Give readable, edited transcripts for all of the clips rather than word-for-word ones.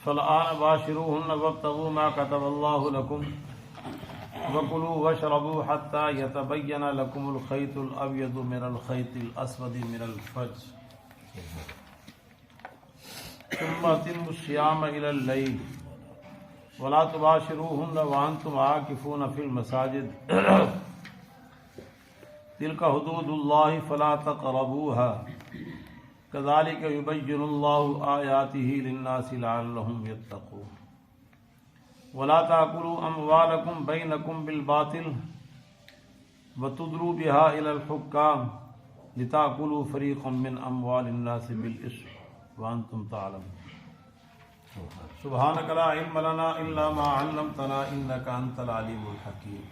فالآن باشروهن وابتغوا ما كتب الله لكم وكلوا واشربوا حتى يتبين لكم الخيط الأبيض من الخيط الأسود من الفجر ثم أتموا الصيام إلى الليل ولا تباشروهن وأنتم عاكفون في المساجد تلك حدود الله فلا تقربوها كذلك يبين الله آياته للناس لعلهم يتقون ولا تأكلوا أموالكم بينكم بالباطل وتدلوا بها إلى الحكام لتأكلوا فريقا من أموال الناس بالإثم وأنتم تعلمون سبحانك لا علم لنا إلا ما علمتنا إنك أنت العليم الحكيم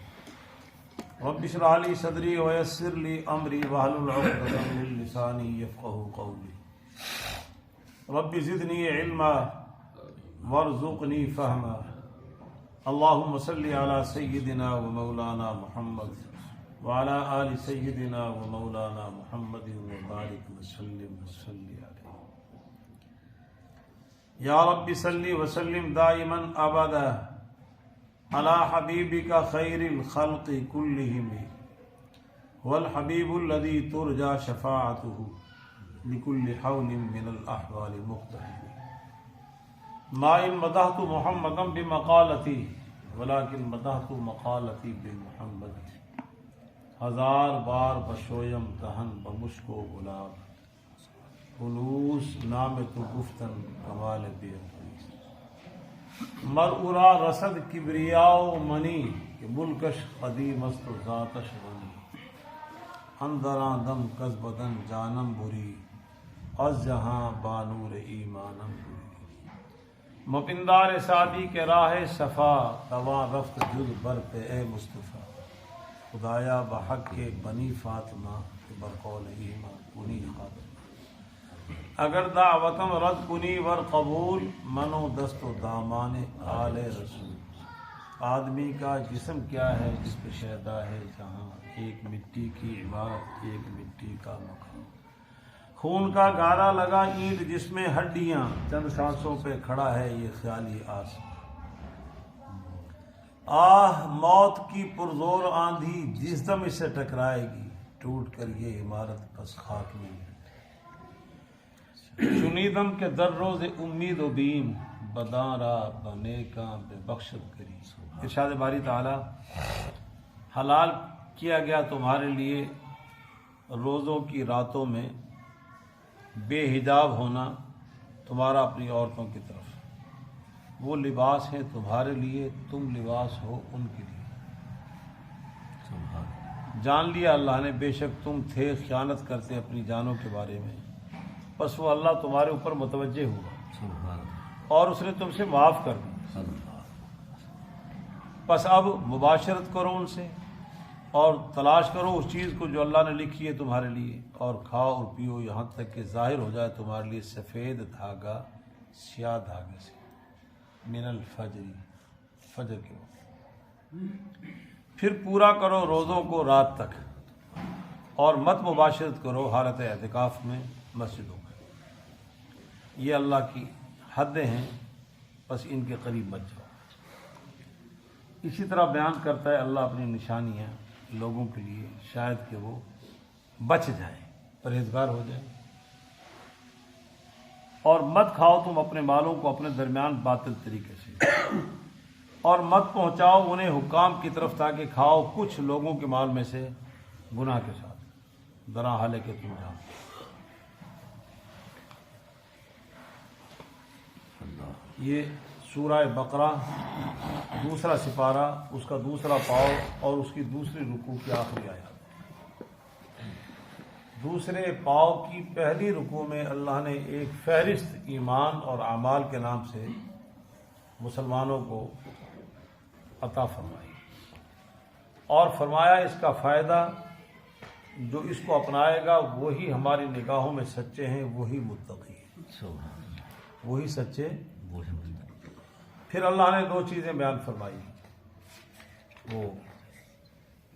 رب اشرح لي صدري ويسر لي أمري واحلل عقدة من لساني يفقهوا قولي رب زدني علما وارزقني فهما اللهم صل على سيدنا ومولانا محمد وعلى آل سيدنا ومولانا محمد وبارك وسلم عليه یا رب صلی وسلم دائما ابدا على حبیبک خیر الخلق كلهم هو الحبیب الذي ترجى شفاعته لكل حول من الأحوال مقتحم ما ان مدحت محمدا بمقالتی ولكن مدحت مقالتی بمحمد ہزار بار بشویم دہن بمشک و گلاب خلوص نام تو گفتن کمال بے مرعورا رسد کبریاء و منی کہ بلکش قدیم است و ذاتش غنی اندراں دم کز بدن جانم بری از جہاں بانور ایمانم بری مپندار سعدی کے راہ صفا تواں رفت جز بر پہ اے مصطفیٰ خدایا بحق کے بنی فاطمہ کے برقول ایمان کنی خاتمہ اگر دعوتم رد کنی ور قبول منو دست و دامان آل رسول آدمی کا جسم کیا ہے جس پہ شیدا ہے جہاں ایک مٹی کی عمارت ایک مٹی کا مکان خون کا گارا لگا اینٹ جس میں ہڈیاں چند سانسوں پہ کھڑا ہے یہ خیالی آسمان آہ موت کی پرزور آندھی جس دم اسے ٹکرائے گی ٹوٹ کر یہ عمارت بس خاک میں شنیدم کے در روز امید و بیم بداں را بنے کا بے بخشت کری ارشاد باری تعالی حلال کیا گیا تمہارے لیے روزوں کی راتوں میں بے حجاب ہونا تمہارا اپنی عورتوں کی طرف وہ لباس ہیں تمہارے لیے تم لباس ہو ان کے لیے جان لیا اللہ نے بے شک تم تھے خیانت کرتے اپنی جانوں کے بارے میں بس وہ اللہ تمہارے اوپر متوجہ ہوا اور اس نے تم سے معاف کر دیا بس اب مباشرت کرو ان سے اور تلاش کرو اس چیز کو جو اللہ نے لکھی ہے تمہارے لیے اور کھاؤ اور پیو یہاں تک کہ ظاہر ہو جائے تمہارے لیے سفید دھاگا سیاہ دھاگے سے من الفجر فجر کے وقت پھر پورا کرو روزوں کو رات تک اور مت مباشرت کرو حالت اعتکاف میں مسجدوں میں یہ اللہ کی حدیں ہیں بس ان کے قریب مت جاؤ اسی طرح بیان کرتا ہے اللہ اپنی نشانیاں لوگوں کے لیے شاید کہ وہ بچ جائیں پرہیزگار ہو جائیں اور مت کھاؤ تم اپنے مالوں کو اپنے درمیان باطل طریقے سے اور مت پہنچاؤ انہیں حکام کی طرف تاکہ کھاؤ کچھ لوگوں کے مال میں سے گناہ کے ساتھ درا حال ہے کہ تم جاؤ یہ سورہ بقرہ دوسرا سپارہ اس کا دوسرا پاؤ اور اس کی دوسری رکوع کی آخری آیات دوسرے پاؤ کی پہلی رکوع میں اللہ نے ایک فہرست ایمان اور اعمال کے نام سے مسلمانوں کو عطا فرمائی اور فرمایا اس کا فائدہ جو اس کو اپنائے گا وہی ہماری نگاہوں میں سچے ہیں وہی متقی ہیں وہی سچے پھر اللہ نے دو چیزیں بیان فرمائی وہ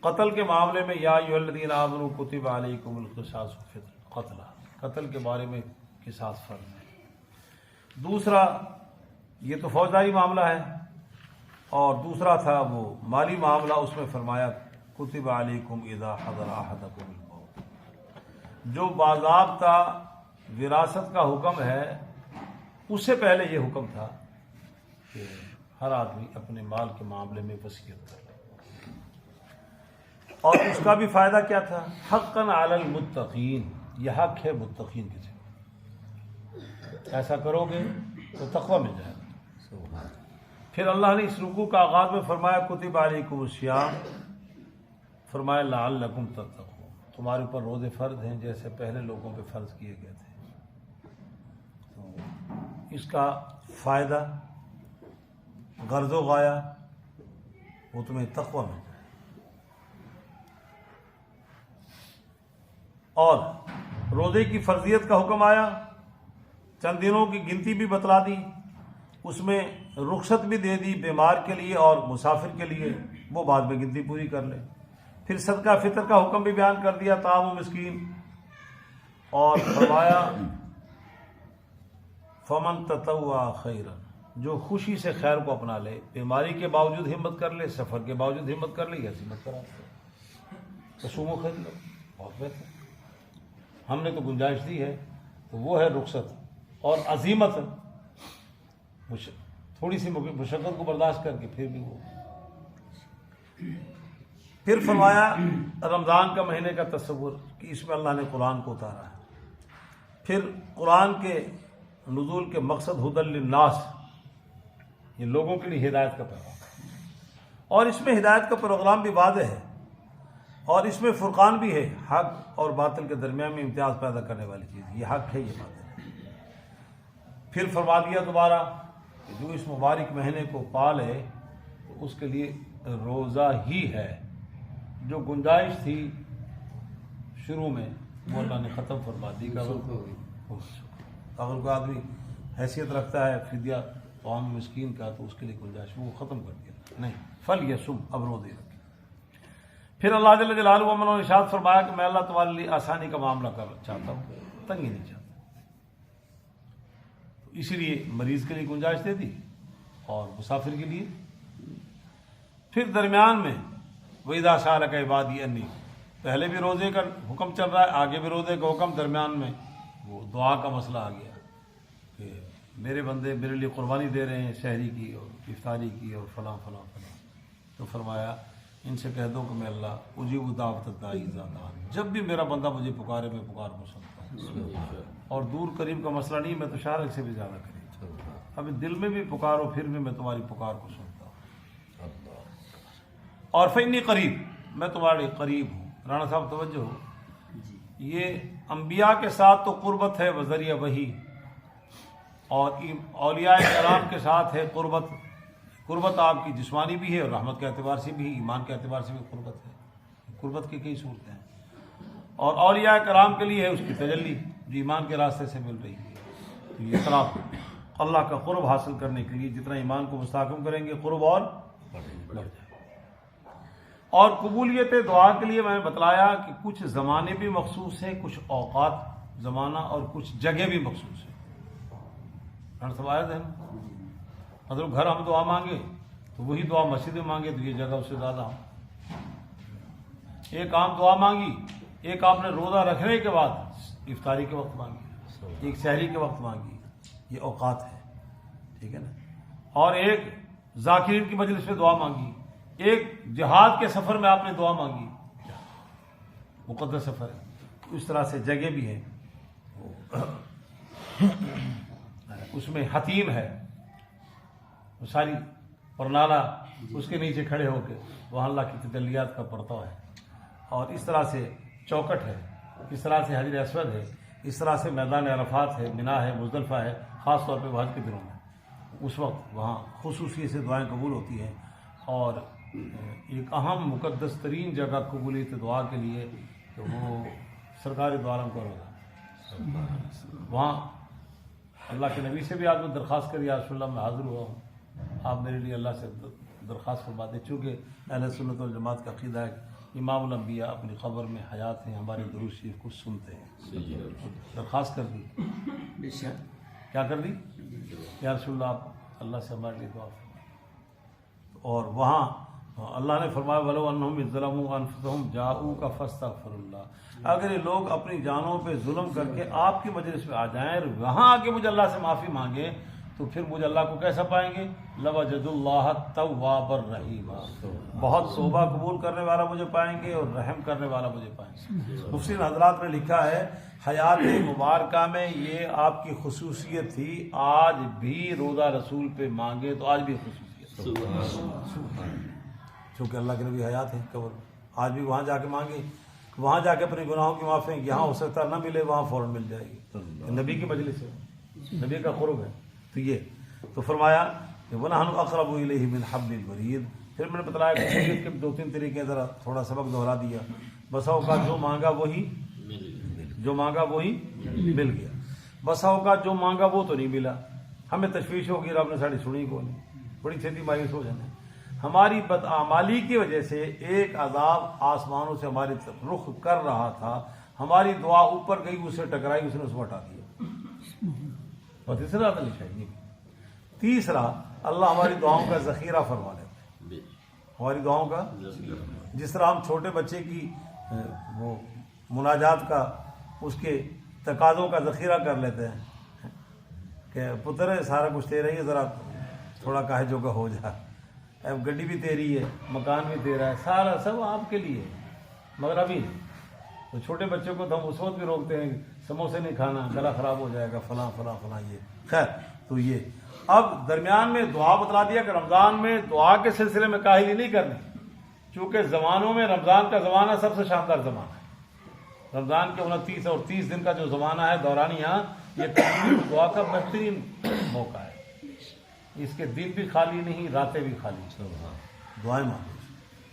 قتل کے معاملے میں یا ایھا الذین آمنوا کتب علیکم القصاص فی القتل قتل کے بارے میں قصاص فرض ہے دوسرا یہ تو فوجداری معاملہ ہے، اور دوسرا تھا وہ مالی معاملہ، اس میں فرمایا کتب علیکم اذا حضر احدکم الموت، جو باضابطہ وراثت کا حکم ہے اس سے پہلے یہ حکم تھا کہ ہر آدمی اپنے مال کے معاملے میں وصیت کرے، اور اس کا بھی فائدہ کیا تھا؟ حقا علی المتقین، یہ حق ہے متقین کے لیے، ایسا کرو گے تو تقوی مل جائے گا۔ پھر اللہ نے اس رکوع کا آغاز میں فرمایا کتب علیکم الصیام، فرمایا لعلکم تتقون، تمہارے اوپر روزے فرض ہیں جیسے پہلے لوگوں پہ فرض کیے گئے تھے۔ تو اس کا فائدہ غرض و غایہ وہ تمہیں تقوی مل جائے۔ اور روزے کی فرضیت کا حکم آیا، چند دنوں کی گنتی بھی بتلا دی، اس میں رخصت بھی دے دی بیمار کے لیے اور مسافر کے لیے، وہ بعد میں گنتی پوری کر لے۔ پھر صدقہ فطر کا حکم بھی بیان کر دیا، طعام مسکین، اور فرمایا فمن تطوع خیرا، جو خوشی سے خیر کو اپنا لے، بیماری کے باوجود ہمت کر لے، سفر کے باوجود ہمت کر لے، یا ہمت کرا تو سومو خرید لو، بہت بہتر۔ ہم نے تو گنجائش دی ہے، تو وہ ہے رخصت اور عزیمت، تھوڑی سی مشقت کو برداشت کر کے پھر بھی وہ۔ پھر فرمایا رمضان کا مہینے کا تصور کہ اس میں اللہ نے قرآن کو اتارا ہے، پھر قرآن کے نزول کے مقصد ھدی للناس، یہ لوگوں کے لیے ہدایت کا پیغام، اور اس میں ہدایت کا پروگرام بھی واضح ہے، اور اس میں فرقان بھی ہے، حق اور باطل کے درمیان میں امتیاز پیدا کرنے والی چیز، یہ حق ہے، یہ باطل ہے۔ پھر فرما دیا دوبارہ کہ جو اس مبارک مہینے کو پالے تو اس کے لیے روزہ ہی ہے، جو گنجائش تھی شروع میں وہ اللہ نے ختم فرما دی۔ اگر کوئی آدمی حیثیت رکھتا ہے فدیہ طعام مسکین کا تو اس کے لیے گنجائش وہ ختم کر دیا، نہیں، فلیصم، اب روزے رکھے۔ پھر اللہ جل جلالہ نے ارشاد فرمایا کہ میں اللہ تمہارے لیے آسانی کا معاملہ چاہتا ہوں، تنگی نہیں چاہتا، تو اسی لیے مریض کے لیے گنجائش دے دی اور مسافر کے لیے۔ پھر درمیان میں وَإِذَا سَأَلَكَ عِبَادِي أَنِّي، پہلے بھی روزے کا حکم چل رہا ہے، آگے بھی روزے کا حکم، درمیان میں وہ دعا کا مسئلہ آ گیا کہ میرے بندے میرے لیے قربانی دے رہے ہیں، شہری کی اور افطاری کی اور فلاں فلاں فلاں، تو فرمایا ان سے کہہ دو کہ میں اللہ اجیب دعوت الداعی اذا دعان، جب بھی میرا بندہ مجھے پکارے میں پکار کو سنتا ہوں، اور دور قریب کا مسئلہ نہیں، میں تو شارک سے بھی زیادہ قریب، ابھی دل میں بھی پکارو پھر بھی میں تمہاری پکار کو سنتا ہوں، اور فإنی قریب، میں تمہارے قریب ہوں۔ رانا صاحب توجہ ہو، یہ انبیاء کے ساتھ تو قربت ہے وذریعہ وحی، اور اولیاء کرام کے ساتھ ہے قربت، قربت آپ کی جسمانی بھی ہے اور رحمت کے اعتبار سے بھی، ایمان کے اعتبار سے بھی قربت ہے، قربت کی کئی صورتیں ہیں، اور اولیاء کرام کے لیے ہے اس کی تجلی جو ایمان کے راستے سے مل رہی ہے۔ تو یہ طرح اللہ کا قرب حاصل کرنے کے لیے جتنا ایمان کو مستحکم کریں گے قرب اور بڑھ جائے۔ اور قبولیت دعا کے لیے میں نے بتلایا کہ کچھ زمانے بھی مخصوص ہیں، کچھ اوقات زمانہ اور کچھ جگہ بھی مخصوص ہیں، سوائد ہے، مطلب گھر ہم دعا مانگے تو وہی دعا مسجد میں مانگے تو یہ جگہ اس سے زیادہ ہو، ایک عام دعا مانگی، ایک آپ نے روزہ رکھنے کے بعد افطاری کے وقت مانگی، ایک سحری کے وقت مانگی، یہ اوقات ہے، ٹھیک ہے نا، اور ایک ذاکرین کی مجلس میں دعا مانگی، ایک جہاد کے سفر میں آپ نے دعا مانگی، مقدس سفر ہے، اس طرح سے جگہ بھی ہے، اس میں حتیم ہے، وہ ساری پرنالہ اس کے نیچے کھڑے ہو کے وہاں اللہ کی تجلیات کا پرتو ہے، اور اس طرح سے چوکٹ ہے، اس طرح سے حجر اسود ہے، اس طرح سے میدان عرفات ہے، منا ہے، مزدلفہ ہے، خاص طور پہ حج کے دنوں میں اس وقت وہاں خصوصی سے دعائیں قبول ہوتی ہیں، اور ایک اہم مقدس ترین جگہ قبولیت دعا کے لیے تو وہ سرکار دو عالم کا روزہ، وہاں اللہ کے نبی سے بھی آج میں درخواست کری، یا رسول اللہ میں حاضر ہوا ہوں، آپ میرے لیے اللہ سے درخواست فرما دیں، چونکہ اہل سنت والجماعت کا عقیدہ ہے کہ امام الانبیاء اپنی قبر میں حیات ہیں، ہمارے درود شریف کو سنتے ہیں، درخواست کر دی، کیا کر دی، یا رسول اللہ آپ اللہ سے ہمارے لیے دعا فرمائے. اور وہاں اللہ نے فرمایا وَلَوْ أَنَّهُمْ إِذْ ظَلَمُوا أَنفُسَهُمْ جَاءُوكَ فَاسْتَغْفِرُوا اللَّهَ. اگر یہ لوگ اپنی جانوں پہ ظلم کر کے آپ کی مجلس میں آ جائیں اور وہاں آ کے مجھے اللہ سے معافی مانگے تو پھر مجھے اللہ کو کیسا پائیں گے؟ لَوَجَدُوا اللَّهَ تَوَّابًا رَحِيمًا. بہت توبہ قبول کرنے والا مجھے پائیں گے اور رحم کرنے والا مجھے پائیں گے. مفسرین حضرات نے لکھا ہے حیات مبارکہ میں یہ آپ کی خصوصیت تھی. آج بھی روزہ رسول پہ مانگے تو آج بھی خصوصیت، چونکہ اللہ کے نبی حیات ہیں قبر، آج بھی وہاں جا کے مانگے، وہاں جا کے اپنے گناہوں کی معافی. یہاں ہو سکتا نہ ملے، وہاں فوراً مل جائے گی. نبی کی مجلس ہے، نبی کا قرب ہے. تو یہ تو فرمایا کہ وَنَحْنُ أَقْرَبُ إِلَيْهِ مِنْ حَبْلِ الْوَرِيدِ. پھر میں نے بتلایا کہ کے دو تین طریقے ذرا تھوڑا سبق دہرا دیا. بسا اوقات جو مانگا وہی مل گیا، بسا اوقات جو مانگا وہ تو نہیں ملا. ہمیں تشویش ہوگی، رب نے ساڑی سنی کو نہیں، بڑی چھتی مایوس ہو جانا. ہماری بدعمالی کی وجہ سے ایک عذاب آسمانوں سے ہماری طرف رخ کر رہا تھا، ہماری دعا اوپر گئی، اسے ٹکرائی، اس نے اس کو ہٹا دیا. اور تیسرا تو نہیں. تیسرا اللہ ہماری دعاؤں کا ذخیرہ فرما لیتے ہیں. ہماری دعاؤں کا، جس طرح ہم چھوٹے بچے کی وہ مناجات کا، اس کے تقاضوں کا ذخیرہ کر لیتے ہیں کہ پتر ہے سارا کچھ تیرا ہی ہے، ذرا تھوڑا کاہے جو کا ہو جا. اب گڈی بھی تیری ہے، مکان بھی تیرا ہے، سارا سب آپ کے لیے. مگر ابھی تو چھوٹے بچوں کو تو ہم اس وقت بھی روکتے ہیں سموسے نہیں کھانا، گلا خراب ہو جائے گا، فلاں فلاں فلاں. یہ خیر تو یہ اب درمیان میں دعا بتلا دیا کہ رمضان میں دعا کے سلسلے میں کاہلی نہیں کرنی، چونکہ زمانوں میں رمضان کا زمانہ سب سے شاندار زمانہ ہے. رمضان کے 29 اور 30 دن کا جو زمانہ ہے دورانیہ، یہ تقریباً دعا کا بہترین موقع ہے. اس کے دن بھی خالی نہیں، راتیں بھی خالی، دعائیں مانگو.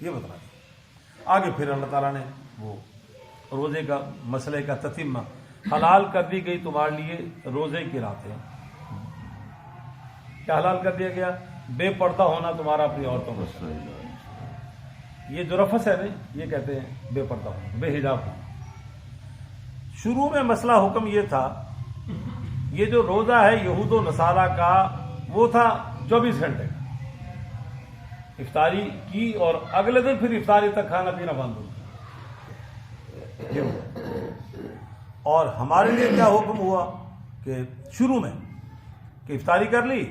یہ بتلا دیا. آگے پھر اللہ تعالیٰ نے وہ روزے کا مسئلے کا تتمہ، حلال کر دی گئی تمہارے لیے روزے کی راتیں. کیا حلال کر دیا گیا؟ بے پردہ ہونا تمہارا اپنی عورتوں کو. یہ جو رفس ہے نا، یہ کہتے ہیں بے پردہ ہونا، بے حجاب ہونا. شروع میں مسئلہ حکم یہ تھا، یہ جو روزہ ہے یہود و نصارہ کا، وہ تھا 24 گھنٹے کا. افطاری کی اور اگلے دن پھر افطاری تک کھانا پینا بند ہو. اور ہمارے لیے کیا حکم ہوا کہ شروع میں کہ افطاری کر لی،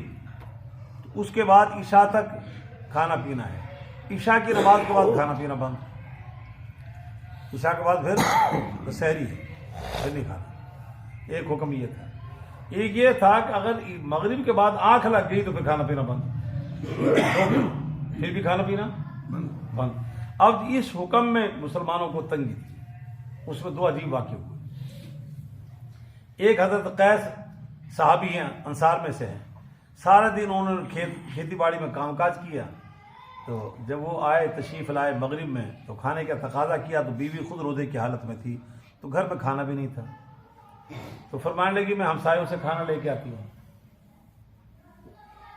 اس کے بعد عشاء تک کھانا پینا ہے. عشاء کی نماز کے بعد کھانا پینا بند. عشاء کے بعد پھر سحری ہے، پھر نہیں کھانا. ایک حکم یہ تھا. ایک یہ تھا کہ اگر مغرب کے بعد آنکھ لگ گئی تو پھر کھانا پینا بند، پھر بھی کھانا پینا بند. اب اس حکم میں مسلمانوں کو تنگی تھی. اس میں دو عجیب واقعے ہوئے. ایک حضرت قیس صحابی ہیں، انصار میں سے ہیں. سارا دن انہوں نے کھیتی باڑی میں کام کاج کیا. تو جب وہ آئے، تشریف لائے مغرب میں، تو کھانے کا تقاضا کیا تو بیوی خود روزے کی حالت میں تھی، تو گھر میں کھانا بھی نہیں تھا. تو فرمانے لگی میں ہمسایوں سے کھانا لے کے آتی ہوں.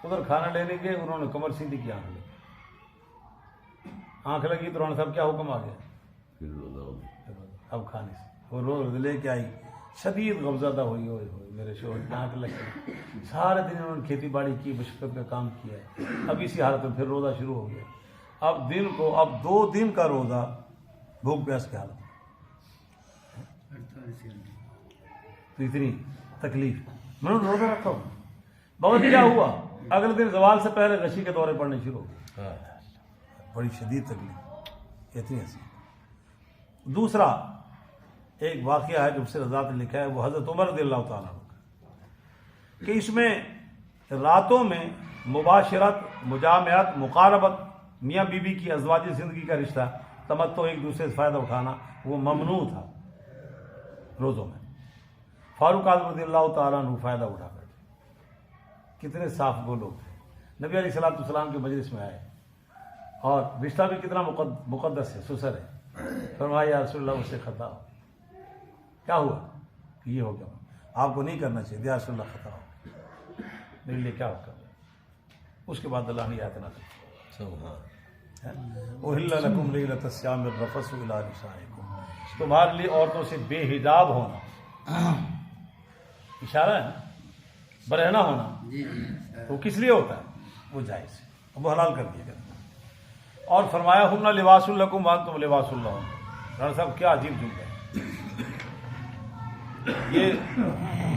ادھر کھانا لینے کے انہوں نے کمر سیدھی کی، آنکھ لگی تو انہوں نے صاحب کیا حکم آ گیا، اب کھانے سے. وہ روز لے کے آئی، شدید غمزدہ ہوئی میرے شوہر کی آنکھ لگ گئی. سارے دن انہوں نے کھیتی باڑی کی، مشقت کا کام کیا ہے. اب اسی حالت میں پھر روزہ شروع ہو گیا. اب دن کو، اب 2 دن کا روزہ بھوک پیاس کی حالت. تو اتنی تکلیف، میں نے روزہ رکھا ہوں. بہت کیا ہوا، اگلے دن زوال سے پہلے غشی کے دورے پڑنے شروع ہو گئے. بڑی شدید تکلیف، اتنی ہنسی. دوسرا ایک واقعہ ہے جو سے حضرات نے لکھا ہے، وہ حضرت عمر رضی اللہ تعالیٰ عنہ، کہ اس میں راتوں میں مباشرت، مجامعت، مقاربت، میاں بیوی کی ازواجی زندگی کا رشتہ، تمتع، ایک دوسرے سے فائدہ اٹھانا، وہ ممنوع تھا روزوں میں. فاروق اعظم رضی اللہ تعالیٰ عنہ فائدہ اٹھا کر، کتنے صاف گو لوگ تھے. نبی علیہ الصلوۃ والسلام کے مجلس میں آئے، اور رشتہ بھی کتنا مقدس ہے، سسر ہے. فرمایا یا رسول اللہ، اس سے خطا ہو. کیا ہوا کہ یہ ہو گیا، آپ کو نہیں کرنا چاہیے. یا رسول اللہ خطا ہو، میرے لیے کیا ہوگا. اس کے بعد اللہ نے آیت نازل کی، احل لکم لیلۃ الصیام الرفث الی نسائکم، تمہارے لیے عورتوں سے بے حجاب ہونا. اشارہ ہے نا برہنہ ہونا تو کس لیے ہوتا ہے؟ وہ جائز ہے، وہ حلال کر دیا گیا۔ اور فرمایا ہن لباس لکم وانتم لباس لہن۔ رانا صاحب کیا عجیب جملہ ہے یہ،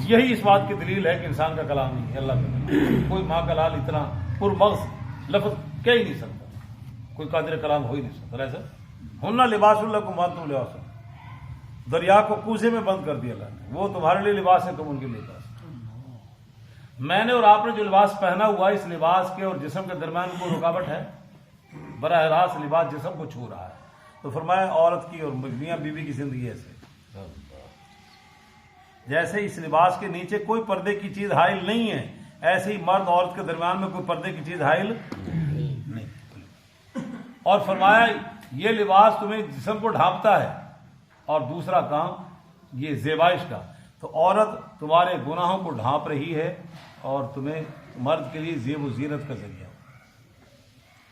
یہی اس بات کی دلیل ہے کہ انسان کا کلام نہیں ہے، اللہ کا کلام۔ کوئی ماں کا لال اتنا پرمغز لفظ کہہ ہی نہیں سکتا، کوئی قادر کلام ہو ہی نہیں سکتا ایسا۔ ہن لباس لکم وانتم لباس لہن، دریا کو کوزے میں بند کر دیا اللہ نے، وہ تمہارے لیے لباس ہے، تم ان کے لیے لباس۔ میں نے اور آپ نے جو لباس پہنا ہوا ہے، اس لباس کے اور جسم کے درمیان کوئی رکاوٹ ہے؟ براہ راست لباس جسم کو چھو رہا ہے۔ تو فرمایا عورت کی اور میاں بیوی کی زندگی ایسے، جیسے اس لباس کے نیچے کوئی پردے کی چیز حائل نہیں ہے، ایسے ہی مرد عورت کے درمیان میں کوئی پردے کی چیز حائل نہیں۔ اور فرمایا یہ لباس تمہیں جسم کو ڈھانپتا ہے، اور دوسرا کام یہ زیبائش کا، تو عورت تمہارے گناہوں کو ڈھانپ رہی ہے اور تمہیں مرد کے لیے زیب و زینت کا ذریعہ،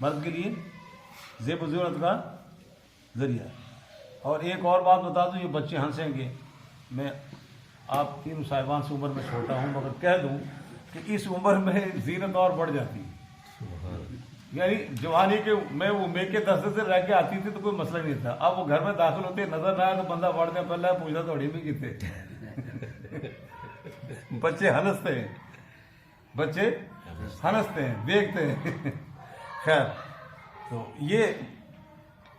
مرد کے لیے زیب و زینت کا ذریعہ۔ اور ایک اور بات بتا دوں، یہ بچے ہنسیں گے، میں آپ تینوں صاحبان سے عمر میں چھوٹا ہوں، مگر کہہ دوں کہ اس عمر میں زینت اور بڑھ جاتی ہے۔ یعنی جوانی کے میں وہ میکے دستے سے رہ کے آتی تھی تو کوئی مسئلہ نہیں تھا، اب وہ گھر میں داخل ہوتے نظر نہ آیا تو بندہ بڑھنے پہلے پوچھتا تو اڑی بھی کتنے بچے ہنستے ہیں، بچے ہنستے ہیں، دیکھتے ہیں۔ خیر، تو یہ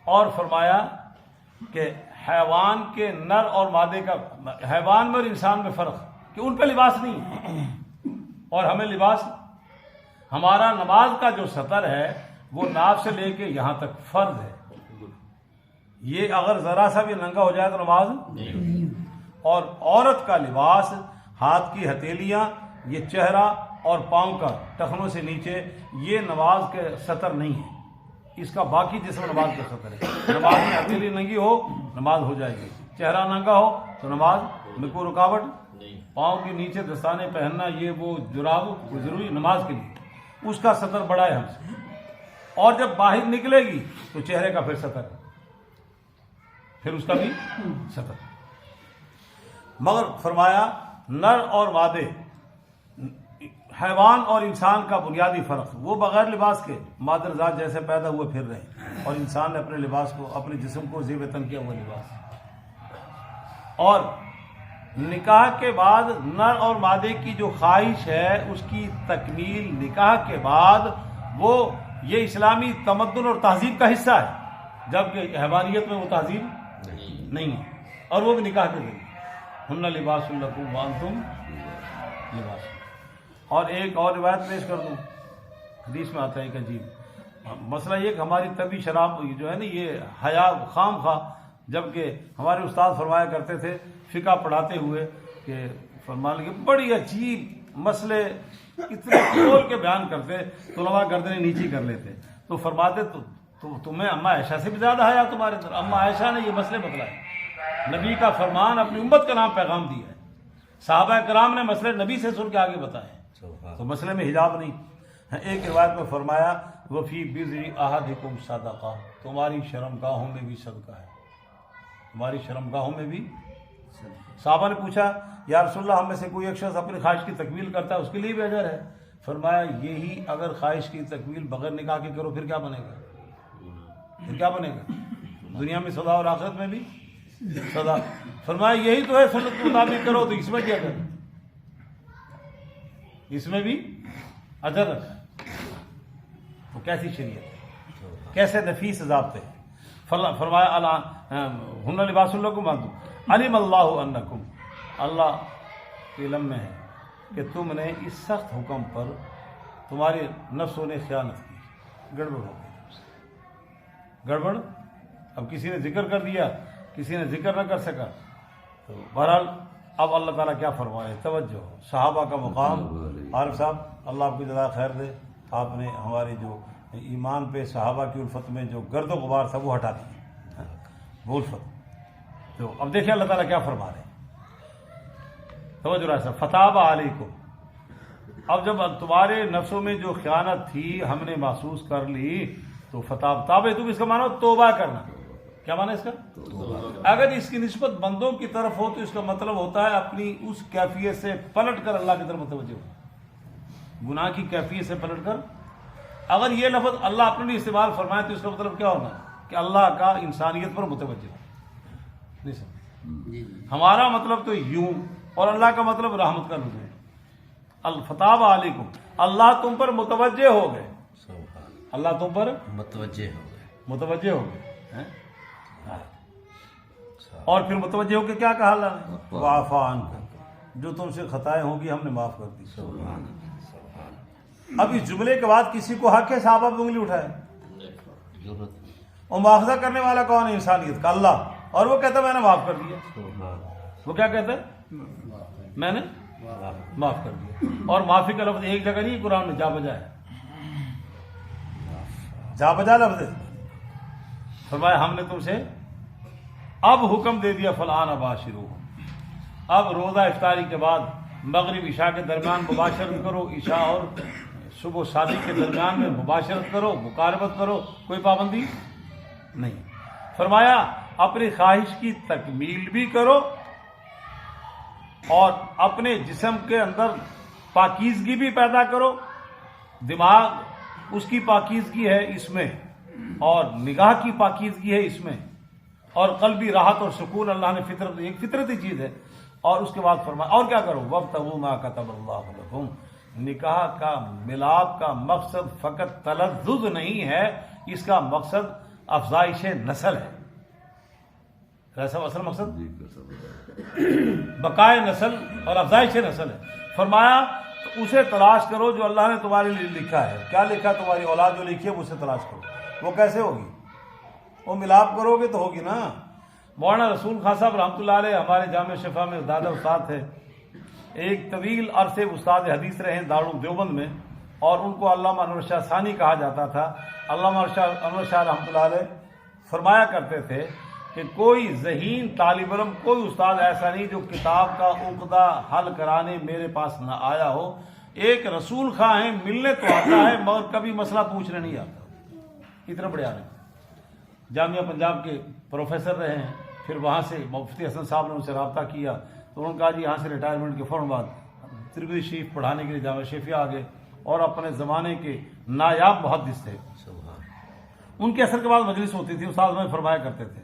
اور فرمایا کہ حیوان کے نر اور مادے کا، حیوان میں اور انسان میں فرق کہ ان پہ لباس نہیں ہے اور ہمیں لباس۔ ہمارا نماز کا جو سطر ہے وہ ناف سے لے کے یہاں تک فرض ہے، یہ اگر ذرا سا بھی ننگا ہو جائے تو نماز نہیں۔ اور عورت کا لباس، ہاتھ کی ہتھیلیاں، یہ چہرہ اور پاؤں کا ٹخنوں سے نیچے، یہ نماز کے سطر نہیں ہے، اس کا باقی جسم نماز کا سطر ہے۔ نماز میں ہتھیلی ننگی ہو نماز ہو جائے گی، چہرہ ننگا ہو تو نماز میں کوئی رکاوٹ نہیں۔ پاؤں کے نیچے دستانے پہننا، یہ وہ جراب ضروری نماز کے لیے، اس کا سطر بڑا ہے ہم سے، اور جب باہر نکلے گی تو چہرے کا پھر سطر ہے، پھر اس کا بھی سطر۔ مگر فرمایا نر اور مادے، حیوان اور انسان کا بنیادی فرق، وہ بغیر لباس کے مادر ذات جیسے پیدا ہوئے پھر رہے، اور انسان نے اپنے لباس کو، اپنے جسم کو زیب تن کیا ہوا لباس۔ اور نکاح کے بعد نر اور مادے کی جو خواہش ہے اس کی تکمیل نکاح کے بعد، وہ یہ اسلامی تمدن اور تہذیب کا حصہ ہے، جبکہ حیوانیت میں وہ تہذیب نہیں ہے، اور وہ بھی نکاح کے ذریعے۔ ہن لباس لکم وانتم لباس۔ اور ایک اور روایت پیش کر دوں، حدیث میں آتا ہے کہ عجیب مسئلہ یہ کہ ہماری طبی شراب جو ہے نا، یہ حیا خام خواہ، جبکہ ہمارے استاد فرمایا کرتے تھے فقہ پڑھاتے ہوئے کہ فرمان لگے بڑی عجیب مسئلے اتنے کھول کے بیان کرتے، طلباء گردنیں نیچی کر لیتے، تو فرماتے تو تمہیں اما عائشہ سے بھی زیادہ حیا تمہارے اندر، اما عائشہ نے یہ مسئلے بتلائے، نبی کا فرمان اپنی امت کا نام پیغام دیا ہے، صحابہ کرام نے مسئلے نبی سے سن کے آگے بتائے، تو مسئلے میں حجاب نہیں۔ ایک روایت میں فرمایا وفی بضع احدکم صدقہ، تمہاری شرمگاہوں میں بھی صدقہ ہے، تمہاری شرمگاہوں میں بھی۔ صحابہ نے پوچھا یا رسول اللہ، ہم میں سے کوئی ایک شخص اپنی خواہش کی تکمیل کرتا ہے اس کے لیے بھی اجر ہے؟ فرمایا یہی اگر خواہش کی تکمیل بغیر نکاح کے کرو پھر کیا بنے گا؟ پھر کیا بنے گا؟ دنیا میں سزا اور آخرت میں بھی سزا۔ فرمایا یہی تو ہے سنت کے مطابق کرو تو اس میں کیا کریں، اس میں بھی اجر رکھا ہے۔ تو کیسی شریعت ہے، کیسے نفیس ضابطے ہیں۔ فرمایا ہن لباس لکم وانتم علم اللہ انکم، اللہ کے علم میں ہے کہ تم نے اس سخت حکم پر تمہارے نفسوں نے خیانت کی، گڑبڑ ہو گئی، گڑبڑ۔ اب کسی نے ذکر کر دیا، کسی نے ذکر نہ کر سکا، تو بہرحال اب اللہ تعالیٰ کیا فرمائے، توجہ صحابہ کا مقام۔ عارف صاحب اللہ آپ کو جزائے خیر دے، آپ نے ہمارے جو ایمان پہ صحابہ کی الفت میں جو گرد و غبار تھا وہ ہٹا دیا، وہ الفت۔ تو اب دیکھیں اللہ تعالیٰ کیا فرما رہے ہیں، توجہ رہا صاحب، فتاب علیکم۔ اب جب تمہارے نفسوں میں جو خیانت تھی ہم نے محسوس کر لی تو فتاب، تاب تم اس کا معنی توبہ کرنا، کیا معنی اس کا؟ اگر اس کی نسبت بندوں کی طرف ہو تو اس کا مطلب ہوتا ہے اپنی اس کیفیت سے پلٹ کر اللہ کی طرف متوجہ ہو، گناہ کی کیفیت سے پلٹ کر اگر یہ لفظ اللہ اپنے لیے استعمال فرمائے تو اس کا مطلب کیا ہوگا کہ اللہ کا انسانیت پر متوجہ ہو. نہیں سمجھ؟ ہمارا مطلب تو یوں اور اللہ کا مطلب رحمت کا نزول. الفتاب علیکم، اللہ تم پر متوجہ ہو گئے، اللہ تم پر متوجہ ہو گئے. متوجہ ہو گئے ہیں؟ اور پھر متوجہ ہو کے کیا کہا اللہ نے؟ وعفا عنکم، جو تم سے خطائیں ہوں گی ہم نے معاف کر دی. اب اس جملے کے بعد کسی کو حق ہے صحابہ پہ انگلی اٹھائے؟ اور مواخذہ کرنے والا کون ہے انسانیت کا؟ اللہ. اور وہ کہتا ہے میں نے معاف کر دیا. وہ کیا کہتا ہے؟ میں نے معاف کر دیا. اور معافی کا لفظ ایک جگہ نہیں قرآن میں جا بجا ہے، جا بجا لفظ ہے. فرمایا ہم نے تم سے اب حکم دے دیا فلان باشرو، اب روزہ افطاری کے بعد مغرب عشاء کے درمیان مباشرت کرو، عشاء اور صبح شادی کے درمیان میں مباشرت کرو، مقاربت کرو، کوئی پابندی نہیں. فرمایا اپنی خواہش کی تکمیل بھی کرو اور اپنے جسم کے اندر پاکیزگی بھی پیدا کرو. دماغ اس کی پاکیزگی ہے اس میں، اور نگاہ کی پاکیزگی ہے اس میں، اور قلبی راحت اور سکون اللہ نے فطرت، ایک فطرتی چیز ہے. اور اس کے بعد فرمایا اور کیا کرو؟ وابتغوا ما کتب اللہ لکم. نکاح کا ملاپ کا مقصد فقط تلذذ نہیں ہے، اس کا مقصد افزائش نسل ہے. ایسا اصل مقصد بقائے نسل اور افزائش نسل ہے. فرمایا تو اسے تلاش کرو جو اللہ نے تمہارے لیے لکھا ہے. کیا لکھا؟ تمہاری اولاد جو لکھی ہے اسے تلاش کرو. وہ کیسے ہوگی؟ وہ ملاپ کرو گے تو ہوگی نا. مولانا رسول خان صاحب رحمۃ اللہ علیہ ہمارے جامع شفا میں دادا استاد تھے. ایک طویل عرصے استاد حدیث رہے دارالعلوم دیوبند میں، اور ان کو علامہ انور شاہ ثانی کہا جاتا تھا. علامہ انور شاہ رحمۃ اللہ علیہ فرمایا کرتے تھے کہ کوئی ذہین طالب علم، کوئی استاد ایسا نہیں جو کتاب کا عقدہ حل کرانے میرے پاس نہ آیا ہو. ایک رسول خان ہے، ملنے تو آتا ہے مگر کبھی مسئلہ پوچھنے نہیں آتا. اتنا بڑے عالم، جامعہ پنجاب کے پروفیسر رہے ہیں. پھر وہاں سے مفتی حسن صاحب نے ان سے رابطہ کیا تو انہوں نے کہا جی یہاں سے ریٹائرمنٹ کے فوراً بعد ترمذی شریف پڑھانے کے لیے جامعہ شفیہ آ گئے، اور اپنے زمانے کے نایاب محدث تھے. ان کے اثر کے بعد مجلس ہوتی تھی، استاد میں فرمایا کرتے تھے.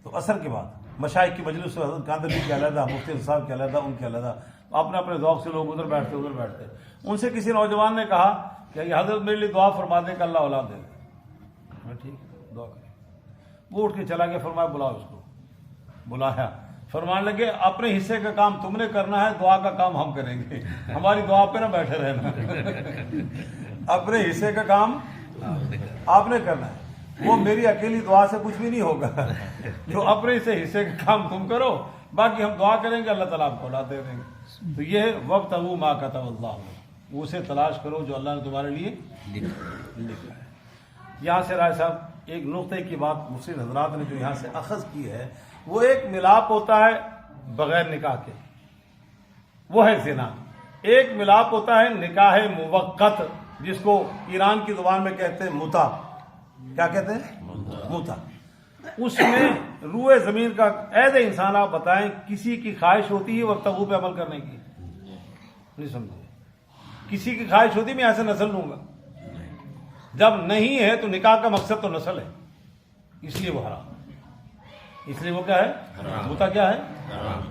تو اثر کے بعد مشائخ کی مجلس، حضرت کاندربی کے علیحدہ، مفتی حسن صاحب کے علیحدہ، ان کے علیحدہ، اپنے اپنے ذوق سے لوگ ادھر بیٹھتے. ان سے کسی نوجوان نے کہا کہ یہ حضرت میرے لیے دعا فرما دیں کہ اللہ اولاد دے دے. میں ٹھیک ہے دعا کریں. وہ اٹھ کے چلا گیا. فرمایا بلاؤ اس کو. بلایا. فرمانے لگے اپنے حصے کا کام تم نے کرنا ہے، دعا کا کام ہم کریں گے. ہماری دعا پہ نہ بیٹھے رہنا. اپنے حصے کا کام آپ نے کرنا ہے. وہ میری اکیلی دعا سے کچھ بھی نہیں ہوگا. جو اپنے حصے کا کام تم کرو، باقی ہم دعا کریں گے، اللہ تعالیٰ آپ کو اولاد دے دیں گے. تو یہ وابتغوا ما کتب اللہ، اسے تلاش کرو جو اللہ نے تمہارے لیے لکھا ہے. یہاں سے رائے صاحب ایک نقطے کی بات مسلم حضرات نے جو یہاں سے اخذ کی ہے، وہ ایک ملاپ ہوتا ہے بغیر نکاح کے، وہ ہے زنا. ایک ملاپ ہوتا ہے نکاح موقت، جس کو ایران کی زبان میں کہتے ہیں متا. کیا کہتے ہیں؟ متا. اس میں روح زمین کا عہد انسان. آپ بتائیں کسی کی خواہش ہوتی ہے وابتغوا پہ عمل کرنے کی؟ نہیں سمجھے. کسی کی خواہش ہوتی میں ایسے نسل لوں گا؟ جب نہیں ہے تو نکاح کا مقصد تو نسل ہے، اس لیے وہ حرام. اس لیے وہ کیا ہے؟ متا. کیا ہے؟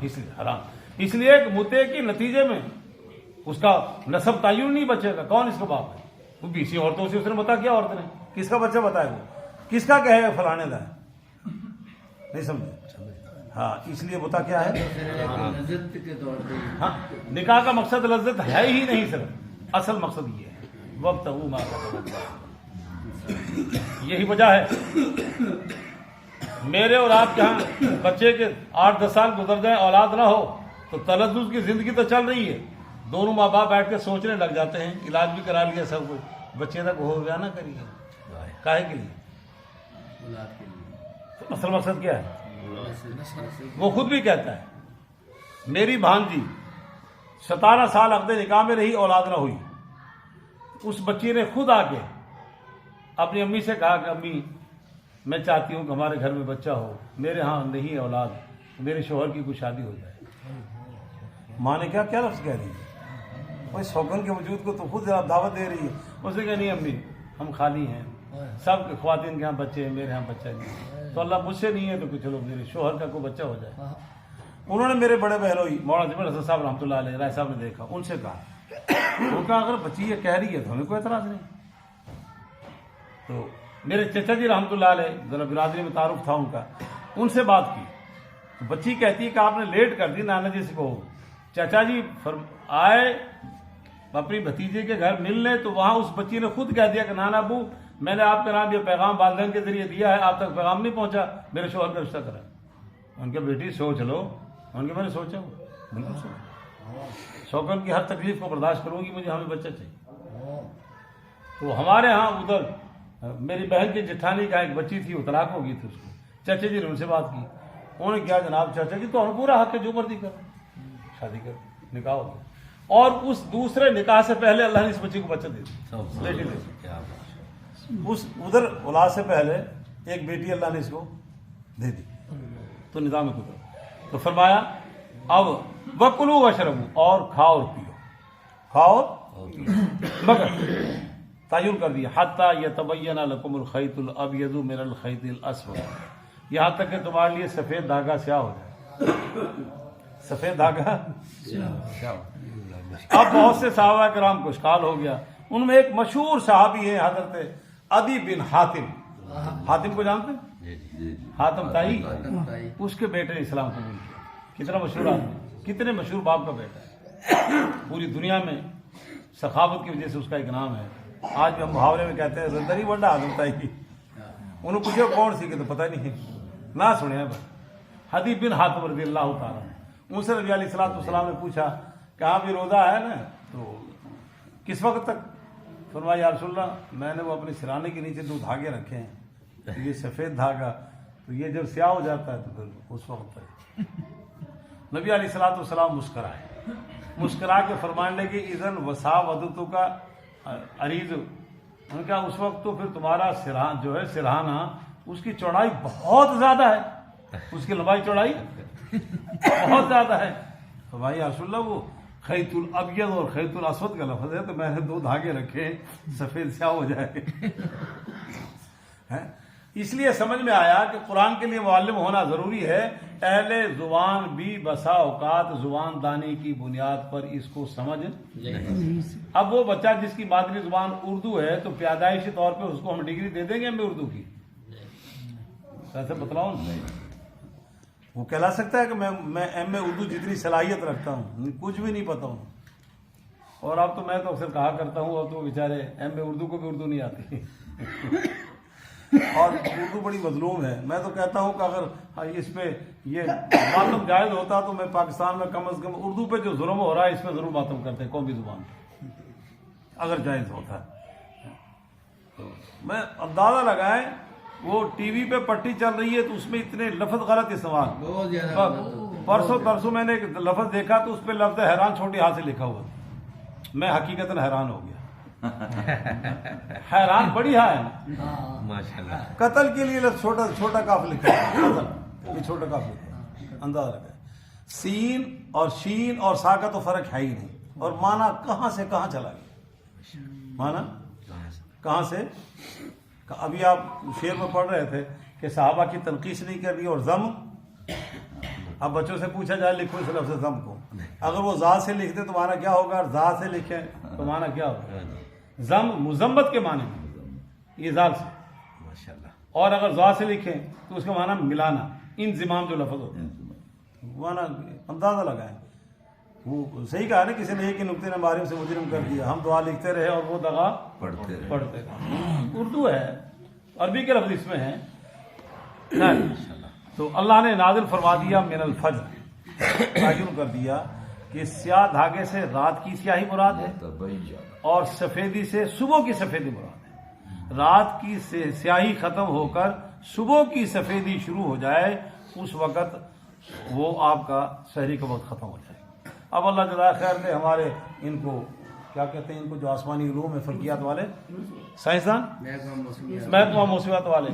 اس لیے حرام. اس لیے کہ متے کے نتیجے میں اس کا نسب تعین نہیں بچے گا. کون اس کا باپ ہے؟ وہ 20 عورتوں سے اس نے متا کیا. عورت نے کس کا بچہ بتائے؟ وہ کس کا کہے گا فلانے کا ہے؟ نہیں سمجھے. ہاں اس لیے متا کیا ہے؟ ہاں نکاح کا مقصد لذت ہے ہی نہیں. صرف اصل مقصد یہ ہے وابتغوا ما کتب اللہ. یہی وجہ ہے میرے اور آپ کے ہاں بچے کے 8-10 سال گزر جائیں اولاد نہ ہو تو تلذذ کی زندگی تو چل رہی ہے. دونوں ماں باپ بیٹھ کے سوچنے لگ جاتے ہیں، علاج بھی کرا لیا سب کچھ، بچے تک ہو گیا نہ کریے. کاہے کے لیے؟ تو اصل مقصد کیا ہے؟ وہ خود بھی کہتا ہے. میری بھانجی 17 سال عقد نکاح میں رہی، اولاد نہ ہوئی. اس بچی نے خود آ کے اپنی امی سے کہا کہ امی میں چاہتی ہوں کہ ہمارے گھر میں بچہ ہو، میرے ہاں نہیں ہے اولاد، میرے شوہر کی کوئی شادی ہو جائے. ماں نے کیا لفظ کہہ دی؟ بھائی شوکن کے وجود کو تو خود ذرا دعوت دے رہی ہے. اس نے کہا نہیں امی ہم خالی ہیں, سب خواتین کے یہاں بچے ہیں, میرے یہاں بچہ نہیں, تو اللہ مجھ سے نہیں ہے تو کہ چلو میرے شوہر کا کوئی بچہ ہو جائے. انہوں نے میرے بڑے بہنوئی مولانا جمیل حسن صاحب رحمۃ اللہ علیہ رائے صاحب نے دیکھا, ان سے کہا, ان کا اگر بچی یہ کہہ رہی ہے تو ہمیں کوئی اعتراض نہیں. تو میرے چچا جی رحمۃ اللہ علیہ ذرا برادری میں تعارف تھا ان کا, ان سے بات کی تو بچی کہتی ہے کہ آپ نے لیٹ کر دی, نانا جی سے کہو. چچا جی آئے اپنی بھتیجے کے گھر ملنے تو وہاں اس بچی نے خود کہہ دیا کہ نانا ابو میں نے آپ کے نام یہ پیغام والدین کے ذریعے دیا ہے, آپ تک پیغام نہیں پہنچا, میرے شوہر کا رشتہ کرا. ان کے بیٹی سوچ لو. ان کے میں نے سوچا بالکل سوچا, شوکن کی ہر تکلیف کو برداشت کروں گی, مجھے ہمیں بچہ چاہیے. تو ہمارے ہاں ادھر میری بہن کی جٹھانی کا ایک بچی تھی, وہ طلاق ہو گئی تھی, اس کو چچا جی نے ان سے بات کی. انہوں نے کیا جناب چاچا جی تو ہم پورا حق ہے جو مرضی کرو, شادی کر, نکاح ہو گیا. اور اس دوسرے نکاح سے پہلے اللہ نے اس بچی کو بچہ دے دی. اس ادھر اولاد سے پہلے ایک بیٹی اللہ نے اس کو دے دی. تو نظام قدرت. تو فرمایا اب وکلوا واشربوا, اور کھاؤ اور پیو, کھاؤ مگر تعین کر دیا حتی یتبین لکم الخیط الابیض من الخیط الاسود, یہاں تک کہ تمہارے لیے سفید دھاگا سیاہ ہو جائے. سفید دھاگا سیاہ ہو. اب بہت سے صحابہ کرام کو اشکال ہو گیا. ان میں ایک مشہور صحابی ہے حضرت عدی بن حاتم. حاتم کو جانتے ہیں؟ حاتم تائی, اس کے بیٹے نے اسلام قبول کیا. کتنا مشہور آدمی, کتنے مشہور باپ کا بیٹا ہے. پوری دنیا میں سخاوت کی وجہ سے اس کا ایک نام ہے. آج بھی ہم محاورے میں کہتے ہیں زندری بڑا حاتم تائی کی. انہوں پوچھے کون سی, کہ تو پتہ نہیں نہ سنے. عدی بن حاتم رضی اللہ تعالیٰ, ان سے نبی علیہ السلام نے پوچھا کہ آپ بھی روزہ ہے نا تو کس وقت تک؟ فرمایا یا رسول اللہ میں نے وہ اپنے سرانے کے نیچے 2 دھاگے رکھے ہیں, یہ سفید دھاگا تو یہ جب سیاہ ہو جاتا ہے تو پھر اس وقت تک. نبی علیہ السلام مسکرائے, مسکرا کے فرمانے لگے اذن وسا ودتو کا عریض. ان کا اس وقت تو پھر تمہارا سرحان جو ہے سرہانہ اس کی چوڑائی بہت زیادہ ہے, اس کی لمبائی چوڑائی بہت زیادہ ہے. فرمایا یا رسول اللہ وہ خیط الابیض اور خیط الاسود کا لفظ ہے تو میں نے 2 دھاگے رکھے, سفید سیاہ ہو جائے. اس لیے سمجھ میں آیا کہ قرآن کے لیے معلم ہونا ضروری ہے. اہل زبان بھی بسا اوقات زبان دانی کی بنیاد پر اس کو سمجھ. اب وہ بچہ جس کی مادری زبان اردو ہے تو پیدائشی طور پہ اس کو ہم ڈگری دے دیں گے ہمیں اردو کی, ایسے بتلاؤں وہ کہلا سکتا ہے کہ میں ایم اے اردو جتنی صلاحیت رکھتا ہوں, کچھ بھی نہیں پتا ہوں. اور اب تو میں تو اکثر کہا کرتا ہوں اب تو بیچارے ایم اے اردو کو بھی اردو نہیں آتی. اور اردو بڑی مظلوم ہے. میں تو کہتا ہوں کہ اگر اس پہ یہ ماتم جائز ہوتا تو میں پاکستان میں کم از کم اردو پہ جو ظلم ہو رہا ہے اس پہ ضرور ماتم کرتے ہیں قومی زبان پہ, اگر جائز ہوتا ہے. تو میں اندازہ لگائیں وہ ٹی وی پہ پٹی چل رہی ہے تو اس میں اتنے لفظ غلط استعمال. پرسوں میں نے ایک لفظ دیکھا تو اس پہ لفظ حیران چھوٹی ہاتھ سے لکھا ہوا. میں حقیقتاً حیران ہو گیا. حیران بڑی ہاں ہے ماشاءاللہ. قتل کے لیے لفظ چھوٹا کاف لکھا ہے, یہ چھوٹا کاف لکھا ہے. اندازہ لگائے سین اور شین اور سا کا تو فرق ہے ہی نہیں, اور مانا کہاں سے کہاں چلا گیا. مانا کہاں سے, ابھی آپ شعر میں پڑھ رہے تھے کہ صحابہ کی تنقیص نہیں کر رہی. اور ضم, اب بچوں سے پوچھا جائے لکھو اس لفظ ضم کو, اگر وہ ذات سے لکھتے تو مانا کیا ہوگا, ذات سے لکھیں تو مانا کیا ہوگا. ضم مذمت کے معنی میں یہ ذات سے ماشاءاللہ, اور اگر ذات سے لکھیں تو اس کا معنی ملانا, انضمام جو لفظ ہوتے ہیں مانا. اندازہ لگائیں وہ صحیح کہا نا کسی نے کہ نقطے نے مارم سے مجرم کر دیا, ہم دعا لکھتے رہے اور وہ دغا پڑھتے رہے. اردو ہے, عربی کے لفظ اس میں ہیں. تو اللہ نے نازل فرما دیا من الفجر, تعین کر دیا کہ سیاہ دھاگے سے رات کی سیاہی مراد ہے اور سفیدی سے صبح کی سفیدی مراد ہے. رات کی سیاہی ختم ہو کر صبح کی سفیدی شروع ہو جائے اس وقت وہ آپ کا شہری کا وقت ختم ہو جائے. اب اللہ جزائے خیر دے ہمارے ان کو کیا کہتے ہیں, ان کو جو آسمانی علوم ہے فلکیات والے سائنسدان, محکمہ موسمیات والے,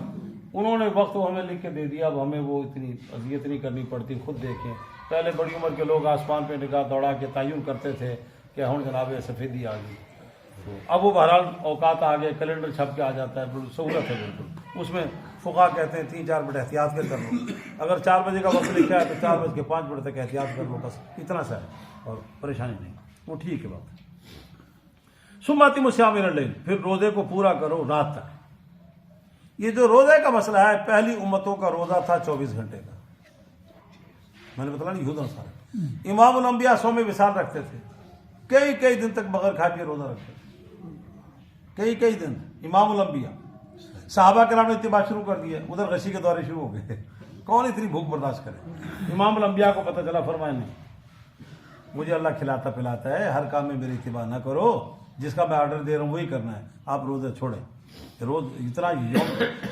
انہوں نے وقت ہمیں لکھ کے دے دیا. اب ہمیں وہ اتنی اذیت نہیں کرنی پڑتی. خود دیکھیں پہلے بڑی عمر کے لوگ آسمان پہ نگاہ دوڑا کے تعین کرتے تھے کہ ہوں جناب سفیدی آ گئی. تو اب وہ بہرحال اوقات آ گئے, کیلنڈر چھپ کے آ جاتا ہے, بالکل سہولت ہے بالکل. اس میں فقہا کہتے ہیں 3-4 منٹ احتیاط کر لو. اگر 4 بجے کا وقت لکھا ہے تو 4:05 تک احتیاط کر لو, بس اتنا سا ہے اور پریشانی نہیں, وہ ٹھیک ہے بات. سماتی مسیامر اللیل, پھر روزے کو پورا کرو رات تک. یہ جو روزے کا مسئلہ ہے, پہلی امتوں کا روزہ تھا 24 گھنٹے کا. میں نے بتایا نہیں یہود نصارہ. امام الانبیاء صوم وصال رکھتے تھے, کئی دن تک بغیر کھائے پیے روزہ رکھتے تھے, کئی دن. امام الانبیاء, صحابہ کرام نے اتباع شروع کر دیا, ادھر غشی کے دورے شروع ہو گئے. کون اتنی بھوک برداشت کرے؟ امام الانبیاء کو پتہ چلا, فرمایا نہیں, مجھے اللہ کھلاتا پلاتا ہے, ہر کام میں میری اتباع نہ کرو, جس کا میں آرڈر دے رہا ہوں وہی کرنا ہے, آپ روزے چھوڑیں. روز اتنا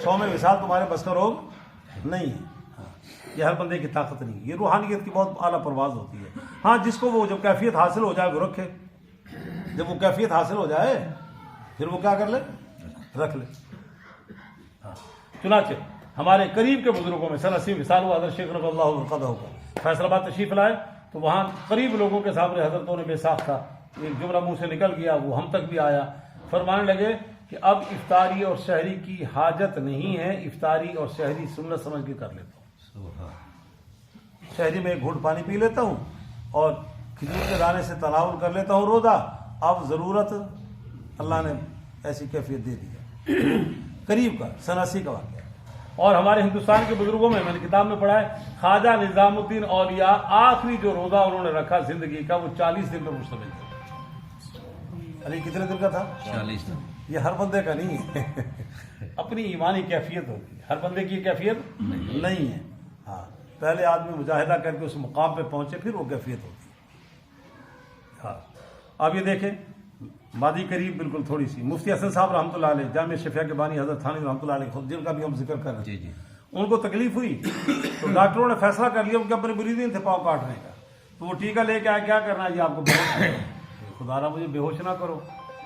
صوم وصال تمہارے بس کا روگ نہیں ہے. یہ ہر بندے کی طاقت نہیں, یہ روحانیت کی بہت اعلیٰ پرواز ہوتی ہے. ہاں جس کو وہ جب کیفیت حاصل ہو جائے وہ رکھے, جب وہ کیفیت حاصل ہو جائے پھر وہ کیا کر لے, رکھ لے. چنانچہ ہمارے قریب کے بزرگوں میں 80 وصال ہوا. حضرت شیخ رضی اللہ عنہ ہو کر فیصل آباد تشریف لائے تو وہاں قریب لوگوں کے سامنے حضرتوں نے بے ساخ تھا, ایک جملہ منہ سے نکل گیا, وہ ہم تک بھی آیا. فرمانے لگے کہ اب افطاری اور سحری کی حاجت نہیں ہے, افطاری اور سحری سنت سمجھ کے کر لیتا ہوں. شہری میں ایک گھونٹ پانی پی لیتا ہوں اور کھجور کے دانے سے تناول کر لیتا ہوں روزہ. اب ضرورت اللہ نے ایسی کیفیت دے دی. قریب کا 80 کا واقعہ. اور ہمارے ہندوستان کے بزرگوں میں نے کتاب میں پڑھا ہے, خواجہ نظام الدین اولیاء آخری جو روزہ انہوں نے رکھا زندگی کا وہ 40 دن پر مشتمل تھا. علی کتنے دن کا تھا؟ 40 دن. یہ ہر بندے کا نہیں ہے, اپنی ایمانی کیفیت ہوتی ہے, ہر بندے کی کیفیت نہیں ہے. ہاں پہلے آدمی مجاہدہ کر کے اس مقام پہ پہنچے پھر وہ کیفیت ہوتی ہے. ہاں اب یہ دیکھیں ماضی قریب بالکل تھوڑی سی, مفتی حسن صاحب رحمۃ اللہ علیہ, جامع شفیع کے بانی حضرت تھانوی رحمۃ اللہ علیہ, خود جن کا بھی ہم ذکر کر رہے ہیں, ان کو تکلیف ہوئی تو ڈاکٹروں نے فیصلہ کر لیا, ان کے اپنے مریدین تھے پاؤں کاٹنے کا, تو وہ ٹیکہ لے کے آئے, کیا کرنا ہے جی آپ کو بے ہوش, خدا را مجھے بے ہوش نہ کرو,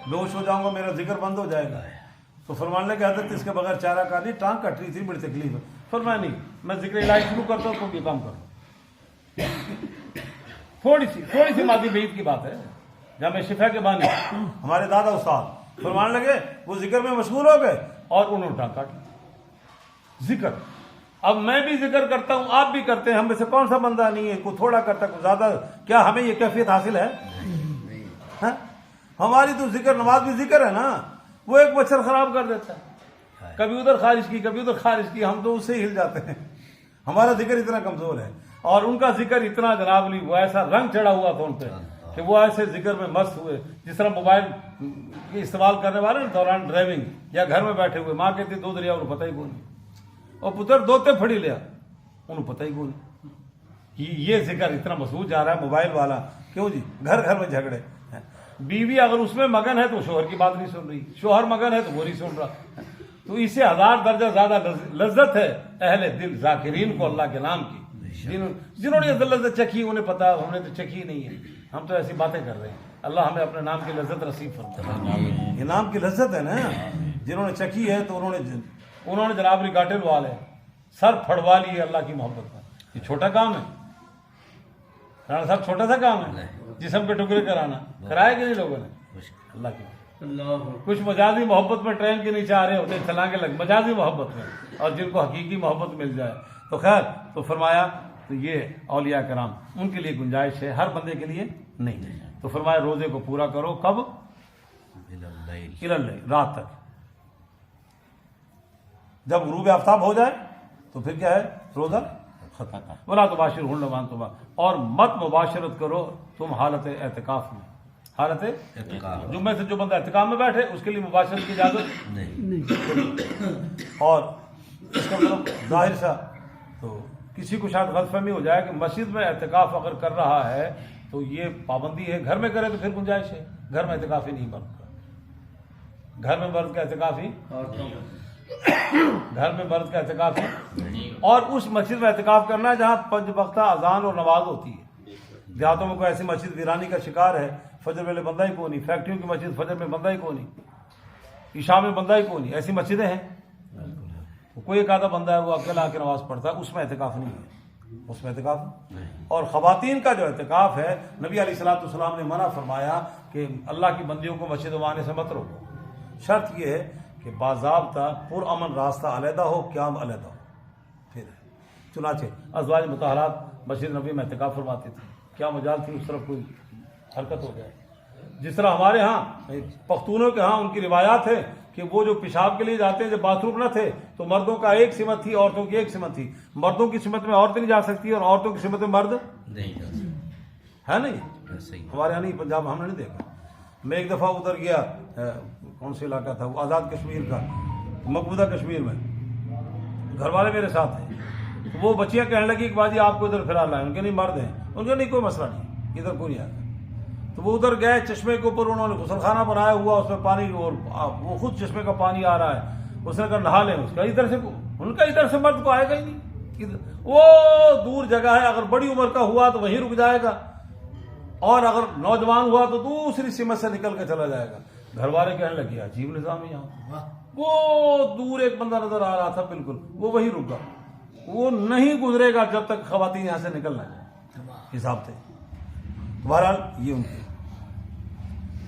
بے ہوش ہو جاؤں گا میرا ذکر بند ہو جائے گا. تو فرمانے لگے حضرت اس کے بغیر چارہ کار نہیں, ٹانگ کٹ رہی تھی, بڑی تکلیف ہے. فرمایا نہیں, میں ذکر الہی شروع کرتا ہوں تو یہ کام کرو. تھوڑی سی مادی بعید کی بات ہے. جامع شفیع کے بانی ہمارے دادا استاد فرمانے لگے, وہ ذکر میں مشغول ہو گئے اور انہوں نے ٹانگ کاٹ لی. ذکر, اب میں بھی ذکر کرتا ہوں, آپ بھی کرتے ہیں, ہم میں سے کون سا بندہ نہیں ہے کوئی تھوڑا کرتا کوئی زیادہ, کیا ہمیں یہ کیفیت حاصل ہے؟ ہماری تو ذکر, نماز بھی ذکر ہے نا, وہ ایک مچھر خراب کر دیتا ہے, کبھی ادھر خارج کی کبھی ادھر خارج کی, ہم تو اس سے ہی ہل جاتے ہیں. ہمارا ذکر اتنا کمزور ہے, اور ان کا ذکر اتنا جناب لی, وہ ایسا رنگ چڑھا ہوا تھا ان پہ کہ وہ ایسے ذکر میں مست ہوئے جس طرح موبائل استعمال کرنے والے دوران ڈرائیونگ یا گھر میں بیٹھے ہوئے, ماں کہتی دودھ لیا انہوں پتہ ہی کون نہیں, اور پتر دوتے پھڑی لیا انہوں پتہ ہی کون نہیں. یہ ذکر اتنا مسعود جا رہا ہے موبائل والا, کیوں جی, گھر میں جھگڑے. بیوی اگر اس میں مگن ہے تو شوہر کی بات نہیں سن رہی, شوہر مگن ہے تو وہ نہیں سن رہا. تو اس سے 1000 درجہ زیادہ لذت ہے اہل دل ذاکرین کو اللہ کے نام کی, جنہوں نے یہ لذت چکھی انہیں پتا, ہم نے تو چکھی نہیں ہے, ہم تو ایسی باتیں کر رہے ہیں. اللہ ہمیں اپنے نام کی لذت نصیب فرمائے. یہ نام کی لذت ہے نا, جنہوں نے چکھی ہے تو انہوں نے جناب لی گاٹے لوا لے, سر پھڑوا لیے اللہ کی محبت کا. یہ چھوٹا کام ہے رانا صاحب, چھوٹا سا کام ہے جسم کے ٹکڑے کرانا, کرائے کہ نہیں لوگوں نے؟ اللہ کی کچھ مجازی محبت میں ٹرین کے نیچے آ رہے ہوتے چھلانگے لگ, مجازی محبت میں, اور جن کو حقیقی محبت مل جائے تو خیر. تو فرمایا تو یہ اولیاء کرام ان کے لیے گنجائش ہے, ہر بندے کے لیے نہیں. تو فرمایا روزے کو پورا کرو, کب؟ الی رات تک. جب غروب آفتاب ہو جائے تو پھر کیا ہے, روزہ ختم. ولا تباشرہن وانتم, اور مت مباشرت کرو تم حالت اعتکاف میں. حالت جمعے سے جو بندہ اعتکاف میں بیٹھے اس کے لیے مباشرت کی اجازت نہیں. اور اس کا مطلب ظاہر سا, تو کسی کو شاید غلط فہمی ہو جائے کہ مسجد میں اعتکاف اگر کر رہا ہے تو یہ پابندی ہے, گھر میں کرے تو پھر گنجائش ہے. گھر میں اعتکاف ہی نہیں مرد کا, گھر میں مرد کا اعتکاف ہی, گھر میں مرد کا اعتکاف ہی, اور اس مسجد میں اعتکاف کرنا ہے جہاں 5 وقتہ اذان اور نماز ہوتی ہے. دیہاتوں میں کوئی ایسی مسجد ویرانی کا شکار ہے, فجر ویلے بندہ ہی کون نہیں, فیکٹریوں کی مسجد فجر میں بندہ ہی کون نہیں, عشاء میں بندہ ہی کون نہیں, ایسی مسجدیں ہیں کوئی ایک آدھا بندہ ہے وہ اکیلا آ کے نماز پڑھتا ہے, اس میں اعتکاف نہیں ہے. اس میں اعتکاف اور خواتین کا جو اعتکاف ہے نبی علیہ الصلوۃ والسلام نے منع فرمایا کہ اللہ کی بندیوں کو مسجد میں آنے سے مت روکو. شرط یہ ہے کہ باضابطہ پرامن راستہ علیحدہ ہو، قیام علیحدہ ہو. پھر چنانچہ ازواج مطہرات مسجد نبی میں اعتکاف فرماتے تھے. کیا مجال تھی اس طرف کوئی حرکت ہو جائے. جس طرح ہمارے ہاں پختونوں کے ہاں ان کی روایات ہے کہ وہ جو پیشاب کے لیے جاتے ہیں جب باتھ روم نہ تھے تو مردوں کا ایک سمت تھی، عورتوں کی ایک سمت تھی. مردوں کی سمت میں عورتیں نہیں جا سکتی اور عورتوں کی سمت میں مرد ہے نہیں. ہمارے یہاں نہیں، پنجاب ہم نے نہیں دیکھا. میں ایک دفعہ ادھر گیا، کون سے علاقہ تھا وہ، آزاد کشمیر کا، مقبوضہ کشمیر میں. گھر والے میرے ساتھ تھے. تو وہ بچیاں کہنے لگی کہ باجی آپ کو ادھر پھرا لائیں. ان کے نہیں مرد ہیں. ان کے نہیں کوئی مسئلہ نہیں، ادھر کوئی نہیں آتا. تو وہ ادھر گئے چشمے کے اوپر، انہوں نے غسل خانہ بنایا ہوا، اس میں پانی، اور وہ خود چشمے کا پانی آ رہا ہے. اس نے کہا نہا لیں. اس کا ادھر سے، ان کا ادھر سے مرد کو آئے گا ہی نہیں. وہ دور جگہ ہے، اگر بڑی عمر کا ہوا تو وہیں رک جائے گا، اور اگر نوجوان ہوا تو دوسری سمت سے نکل کے چلا جائے گا. گھر والے کہنے لگے عجیب نظام ہے یہاں. وہ دور ایک بندہ نظر آ رہا تھا بالکل، وہ وہیں رک گا، وہ نہیں گزرے گا جب تک خواتین یہاں سے نکل نہ جائے حساب سے. بہرحال یہ ان کی.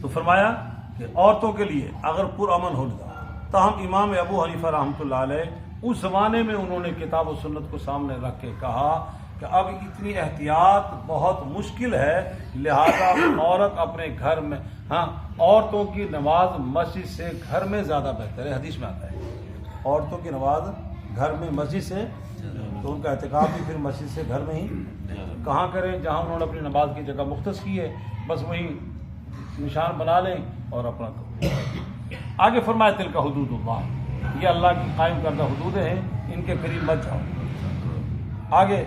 تو فرمایا کہ عورتوں کے لیے اگر پرامن ہو جائے. تاہم امام ابو حنیفہ رحمۃ اللہ علیہ اس زمانے میں انہوں نے کتاب و سنت کو سامنے رکھ کے کہا کہ اب اتنی احتیاط بہت مشکل ہے، لہذا عورت اپنے گھر میں، ہاں عورتوں کی نماز مسجد سے گھر میں زیادہ بہتر ہے. حدیث میں آتا ہے عورتوں کی نماز گھر میں مسجد سے، تو ان کا اعتکاف بھی پھر مسجد سے گھر میں ہی کہاں کریں جہاں انہوں نے اپنی نماز کی جگہ مختص کی ہے، بس وہیں نشان بنا لیں اور اپنا کریں. آگے فرمایا تل کا حدود اللہ، یہ اللہ کی قائم کردہ حدود ہیں، ان کے قریب مت جاؤ. آگے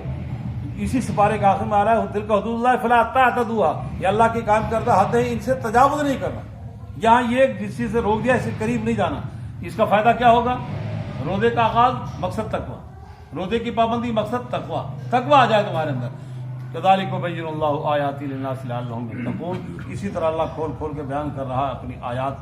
اسی سپارے کا آخر میں آ رہا ہے دل کا حدود اللہ فلا تعتدوها، یہ اللہ کی قائم کردہ حد ہے، ان سے تجاوز نہیں کرنا. یہاں یہ جس چیز سے روک دیا اس سے قریب نہیں جانا. اس کا فائدہ کیا ہوگا؟ روزے کا آغاز مقصد تقویٰ، روزے کی پابندی مقصد تقویٰ، تقویٰ آ جائے تمہارے اندر. کذالک یبین اللہ آیاتہ للناس لعلہم یتقون. اسی طرح اللہ کھول کھول کے بیان کر رہا ہے اپنی آیات،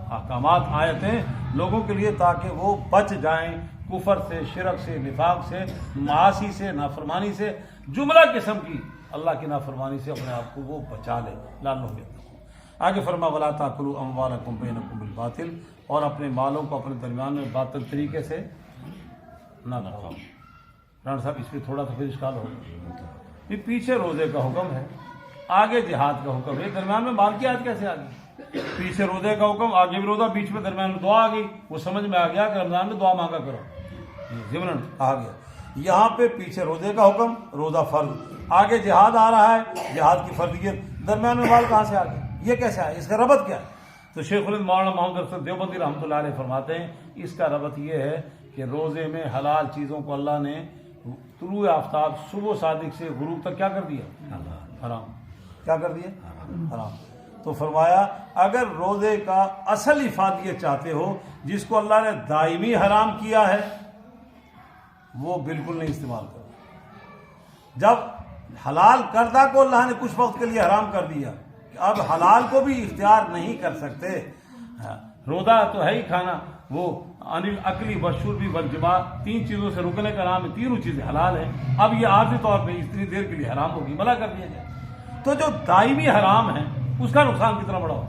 احکامات، آیتیں لوگوں کے لیے تاکہ وہ بچ جائیں کفر سے، شرک سے، نفاق سے، معاصی سے، نافرمانی سے، جملہ قسم کی اللہ کی نافرمانی سے اپنے آپ کو وہ بچا لے. لعلہم یتقون. آگے فرما ولا تاکلوا اموالکم بینکم بالباطل، اور اپنے مالوں کو اپنے درمیان میں باطل طریقے سے نہ کھاؤ. رانا صاحب اس پہ تھوڑا سا پھر اشکال ہوگا. یہ پیچھے روزے کا حکم ہے، آگے جہاد کا حکم ہے، درمیان میں مال کی آیت کیسے آ گئی؟ پیچھے روزے کا حکم، آگے بھی روزہ، بیچ میں درمیان میں دعا آ گئی. وہ سمجھ میں آ گیا کہ رمضان میں دعا مانگا کرو، ضمن آ گیا. یہاں پہ پیچھے روزے کا حکم، روزہ فرض، آگے جہاد آ رہا ہے، جہاد کی فرضیت، درمیان میں مال کہاں سے آ گیا؟ یہ کیسے آیا؟ اس کا ربط کیا ہے؟ تو شیخ الہند مولانا محمد ارشد دیوبندی رحمۃ اللہ علیہ فرماتے ہیں اس کا ربط یہ ہے کہ روزے میں حلال چیزوں کو اللہ نے طلوع آفتاب صبح صادق سے غروب تک کیا کر دیا؟ حرام. کیا کر دیا؟ حرام. تو فرمایا اگر روزے کا اصل افادیت چاہتے ہو جس کو اللہ نے دائمی حرام کیا ہے وہ بالکل نہیں استعمال کرو. جب حلال کردہ کو اللہ نے کچھ وقت کے لیے حرام کر دیا، اب حلال کو بھی اختیار نہیں کر سکتے. روزہ تو ہے ہی کھانا، وہ انل عقلی والشربی والجماع، تین چیزوں سے رکنے کا نام ہے، تینوں چیزیں حلال ہیں. اب یہ عارضی طور پہ اتنی دیر کے لیے حرام ہوگی، منع کر دیا جائے. تو جو دائمی حرام ہے اس کا نقصان کتنا بڑا ہو.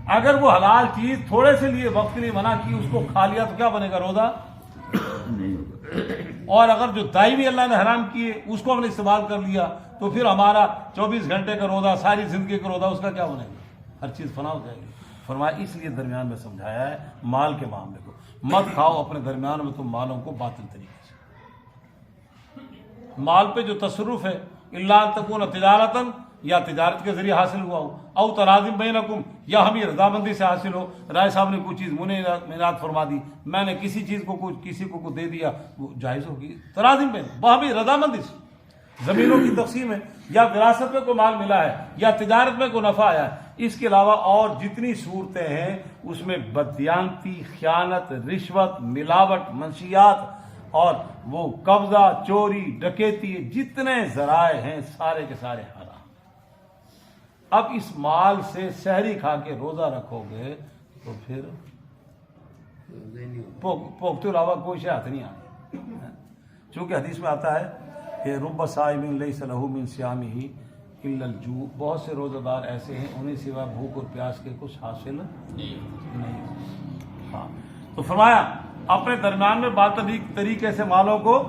اگر وہ حلال چیز تھوڑے سے لیے وقت کے لیے منع کی، اس کو کھا لیا تو کیا بنے گا؟ روزہ. اور اگر جو دائمی اللہ نے حرام کیے اس کو ہم نے استعمال کر لیا تو پھر ہمارا 24 گھنٹے کا روزہ، ساری زندگی کا روزہ، اس کا کیا بنے گا؟ ہر چیز فنا ہو جائے گی. فرمایا اس لیے درمیان میں سمجھایا ہے مال کے معاملے کو مت کھاؤ اپنے درمیان میں تم مالوں کو باطل طریقے سے. مال پہ جو تصرف ہے الا ان تکون تجارتاً، یا تجارت کے ذریعے حاصل ہوا ہو، او تراضی بینکم، یا ہمیں رضامندی سے حاصل ہو. رائے صاحب نے کوئی چیز منعت فرما دی، میں نے کسی چیز کو کسی کو دے دیا، وہ جائز ہوگی. تراضی بین باہمی رضامندی سے. زمینوں کی تقسیم ہے، یا وراثت میں کوئی مال ملا ہے، یا تجارت میں کوئی نفع آیا ہے. اس کے علاوہ اور جتنی صورتیں ہیں اس میں بددیانتی، خیانت، رشوت، ملاوٹ، منشیات اور وہ قبضہ، چوری، ڈکیتی، جتنے ذرائع ہیں سارے کے سارے حرام. اب اس مال سے سحری کھا کے روزہ رکھو گے تو پھر پوکتے علاوہ کوئی شے ہاتھ نہیں آئے. چونکہ حدیث میں آتا ہے کہ رب صائم لیس لہ من صیامہ الا الجوع، بہت سے روزہ دار ایسے ہیں انہیں سوا بھوک اور پیاس کے کچھ حاصل نہیں۔ ہاں، تو فرمایا اپنے درمیان میں بات طریقے سے مالوں کو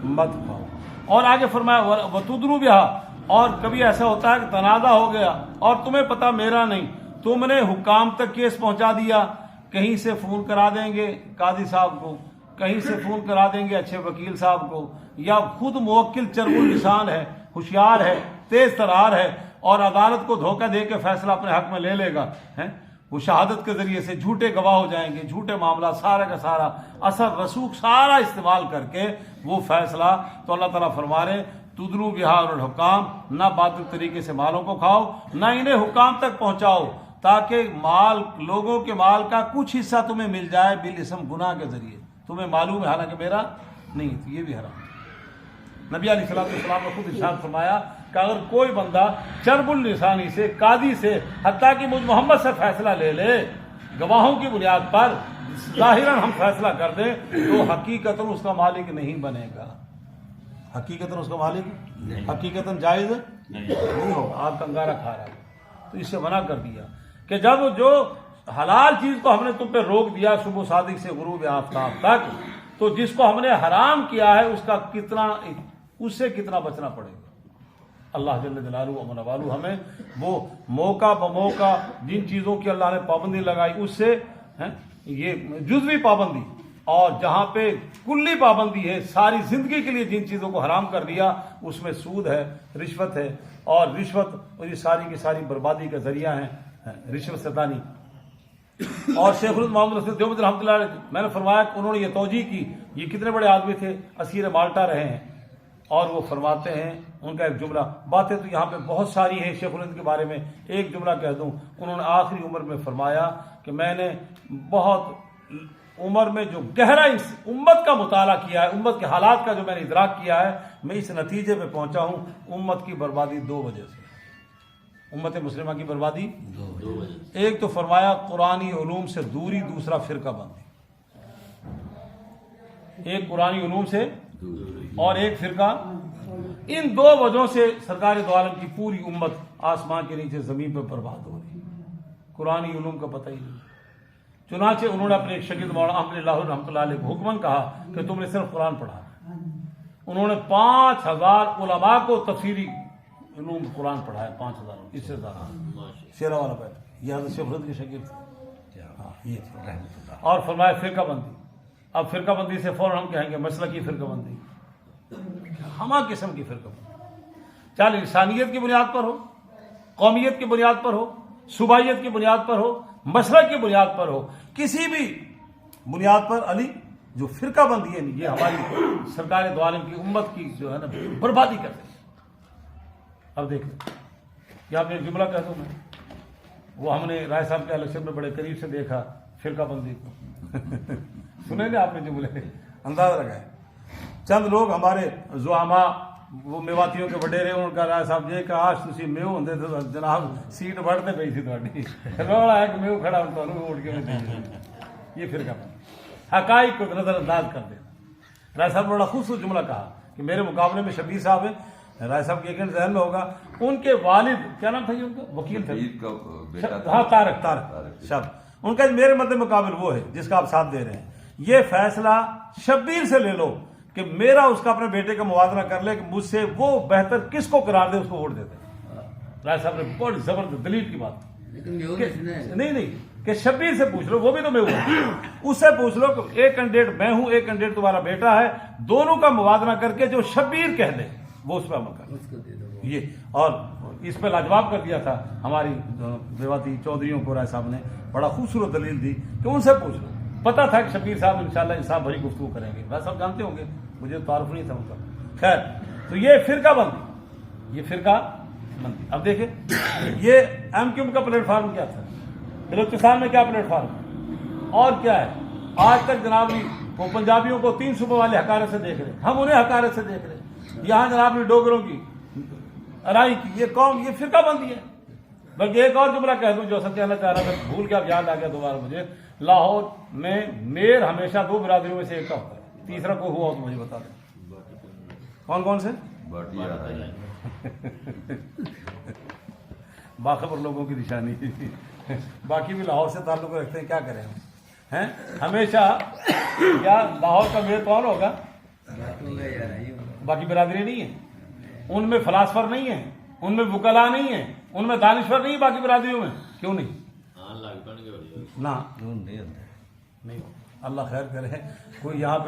مت کھاؤ، اور آگے فرمایا وتدروا بها، اور کبھی ایسا ہوتا ہے کہ تنازع ہو گیا اور تمہیں پتا میرا نہیں، تم نے حکام تک کیس پہنچا دیا، کہیں سے فون کرا دیں گے قاضی صاحب کو، کہیں سے فون کرا دیں گے اچھے وکیل صاحب کو، یا خود موکل چرب اللسان ہے، ہوشیار ہے، تیز ترار ہے، اور عدالت کو دھوکہ دے کے فیصلہ اپنے حق میں لے لے گا، وہ شہادت کے ذریعے سے جھوٹے گواہ ہو جائیں گے، جھوٹے معاملہ سارا کا سارا اثر رسوخ سارا استعمال کر کے وہ فیصلہ، تو اللہ تعالیٰ فرما رہے تدروا بها الحکام، نہ باطل طریقے سے مالوں کو کھاؤ، نہ انہیں حکام تک پہنچاؤ، تاکہ مال لوگوں کے مال کا کچھ حصہ تمہیں مل جائے بالاسم گناہ کے ذریعے، تمہیں معلوم ہے حالانکہ میرا نہیں، تو یہ بھی حرام۔ نبی علیہ السلام نے خود ارشاد فرمایا کہ اگر کوئی بندہ چرب اللسانی سے قاضی سے حتیٰ کہ مجھ محمد سے فیصلہ لے لے، گواہوں کی بنیاد پر ظاہراً ہم فیصلہ کر دیں، تو حقیقتاً اس کا مالک نہیں بنے گا، حقیقتاً اس کا مالک حقیقتاً جائز نہیں ہوگا، آپ کا انگارہ کھا رہا ہے۔ تو اس سے منع کر دیا کہ جب جو حلال چیز کو ہم نے تم پہ روک دیا صبح صادق سے غروب آفتاب تک، تو جس کو ہم نے حرام کیا ہے اس سے کتنا بچنا پڑے گا۔ اللہ جل جلالہ و منوالہ ہمیں وہ موقع بموقع جن چیزوں کی اللہ نے پابندی لگائی اس سے یہ جزوی پابندی، اور جہاں پہ کلی پابندی ہے ساری زندگی کے لیے جن چیزوں کو حرام کر دیا اس میں سود ہے، رشوت ہے، اور رشوت اور یہ ساری کی ساری بربادی کا ذریعہ ہیں رشوت ستانی۔ اور شیخ محمد رسول دیوبند رحمۃ اللہ علیہ، میں نے فرمایا کہ انہوں نے یہ توجیہ کی، یہ کتنے بڑے آدمی تھے، اسیر مالٹا رہے ہیں، اور وہ فرماتے ہیں ان کا ایک جملہ، باتیں تو یہاں پہ بہت ساری ہیں شیخ الہند کے بارے میں، ایک جملہ کہہ دوں، انہوں نے آخری عمر میں فرمایا کہ میں نے بہت عمر میں جو گہرا اس امت کا مطالعہ کیا ہے، امت کے حالات کا جو میں نے ادراک کیا ہے، میں اس نتیجے پہ پہنچا ہوں امت کی بربادی دو وجہ سے، امت مسلمہ کی بربادی دو وجہ سے۔ ایک تو فرمایا قرآنی علوم سے دوری، دوسرا فرقہ بندی، ایک قرآنی علوم سے اور ایک فرقہ، ان دو وجہوں سے سرکار دو عالم کی پوری امت آسمان کے نیچے زمین پہ برباد ہو رہی، قرآنی علوم کا پتہ ہی نہیں۔ چنانچہ انہوں نے اپنے ایک شاگرد مولانا احمد اللہ رحمۃ اللہ علیہ کو حکماً کہا کہ تم نے صرف قرآن پڑھا، انہوں نے 5000 علماء کو تفسیری علوم قرآن پڑھایا، 5000 اس سے زیادہ، شیرا والا بیٹھ یہ حضرت شیخ الہند کے شاگرد تھے، اور فرمایا فرقہ بندی۔ اب فرقہ بندی سے فوراً ہم کہیں گے مسلکی فرقہ بندی، ہما قسم کی فرقہ بندی، چاہے انسانیت کی بنیاد پر ہو، قومیت کی بنیاد پر ہو، صوبائیت کی بنیاد پر ہو، مسلک کی بنیاد پر ہو، کسی بھی بنیاد پر علی جو فرقہ بندی ہے یہ ہماری سرکار دو عالم کی امت کی جو ہے نا بربادی کرتے ہیں۔ اب دیکھ لیں کہ آپ نے ایک جملہ کہہ دوں میں، وہ ہم نے رائے صاحب کے الیکشن میں بڑے قریب سے دیکھا فرقہ بندی کو سنیں گے آپ نے جملے اندازہ لگائے، چند لوگ ہمارے زعماء وہ میواتیوں کے وڈیرے ان کا رائے صاحب جی کہ آج تسی میو ہوندے تو جناب سیٹ بڑھتے پئی سی تہاڈی، رولا ہے کہ میو کھڑا ہوں تانوں ووٹ کے یہ فرقہ بندی، حقائق کو نظر انداز کر دینا۔ رائے صاحب نے بڑا خوبصورت جملہ کہا کہ میرے مقابلے میں شبیر صاحب ہیں، رائے صاحب کے ایک ذہن میں ہوگا، ان کے والد کیا نام تھا جی ان کا، وکیل تھے، ہاں طارق شب، ان کا میرے مد مقابل وہ ہے جس کا آپ ساتھ دے رہے ہیں، یہ فیصلہ شبیر سے لے لو کہ میرا اس کا اپنے بیٹے کا موازنہ کر لے کہ مجھ سے وہ بہتر کس کو قرار دے اس کو ووٹ دیتے ہیں۔ رائے صاحب نے بہت زبردست دلیل کی بات، نہیں کہ شبیر سے پوچھ لو، وہ بھی تو میں ہوں، اس سے پوچھ لو کہ ایک کینڈیڈیٹ میں ہوں، ایک کینڈیڈیٹ تمہارا بیٹا ہے، دونوں کا موازنہ کر کے جو شبیر کہہ دے وہ اس پہ عمل کر یہ، اور اس پہ لاجواب کر دیا تھا ہماری میواتی چودھریوں کو رائے صاحب نے، بڑا خوبصورت دلیل دی کہ ان سے پوچھ لو، پتا تھا کہ شبیر صاحب انشاءاللہ انصاف بھری گفتگو کریں گے، رائے صاحب جانتے ہوں گے، مجھے تعارف نہیں تھا ان کا، خیر تو یہ فرقہ بندی، یہ فرقہ بندی۔ اب دیکھیں یہ ایم کیو کا پلیٹ فارم کیا تھا، بلوچستان میں کیا پلیٹ فارم اور کیا ہے، آج تک جناب وہ پنجابیوں کو 3 صوبوں والے حقارت سے دیکھ رہے ہیں، ہم انہیں حقارت سے دیکھ رہے ہیں، یہاں جناب نے ڈوگروں کی ارائی کی یہ قوم، یہ فرقہ بندی ہے۔ بلکہ ایک اور جملہ کہہ دوں جو اصل کہنا چاہ رہا تھا، بھول کے اب یاد آ گیا دوبارہ مجھے، لاہور میں میر ہمیشہ 2 برادریوں میں سے ایک کا ہوتا ہے، تیسرا کوئی ہوا ہو تو مجھے بتا دیں، کون کون سے؟ بھاٹیا باخبر لوگوں کی نشانی باقی بھی لاہور سے تعلق رکھتے ہیں، کیا کریں ہم ہیں ہمیشہ. کیا لاہور کا میر کون ہوگا؟ باقی برادری نہیں ہے، ان میں فلاسفر نہیں ہے، ان میں وکلا نہیں ہے، ان میں دانشور نہیں ہے، باقی برادریوں میں کیوں نہیں؟ نہ نہیں. اللہ خیر کرے. کوئی یہاں پہ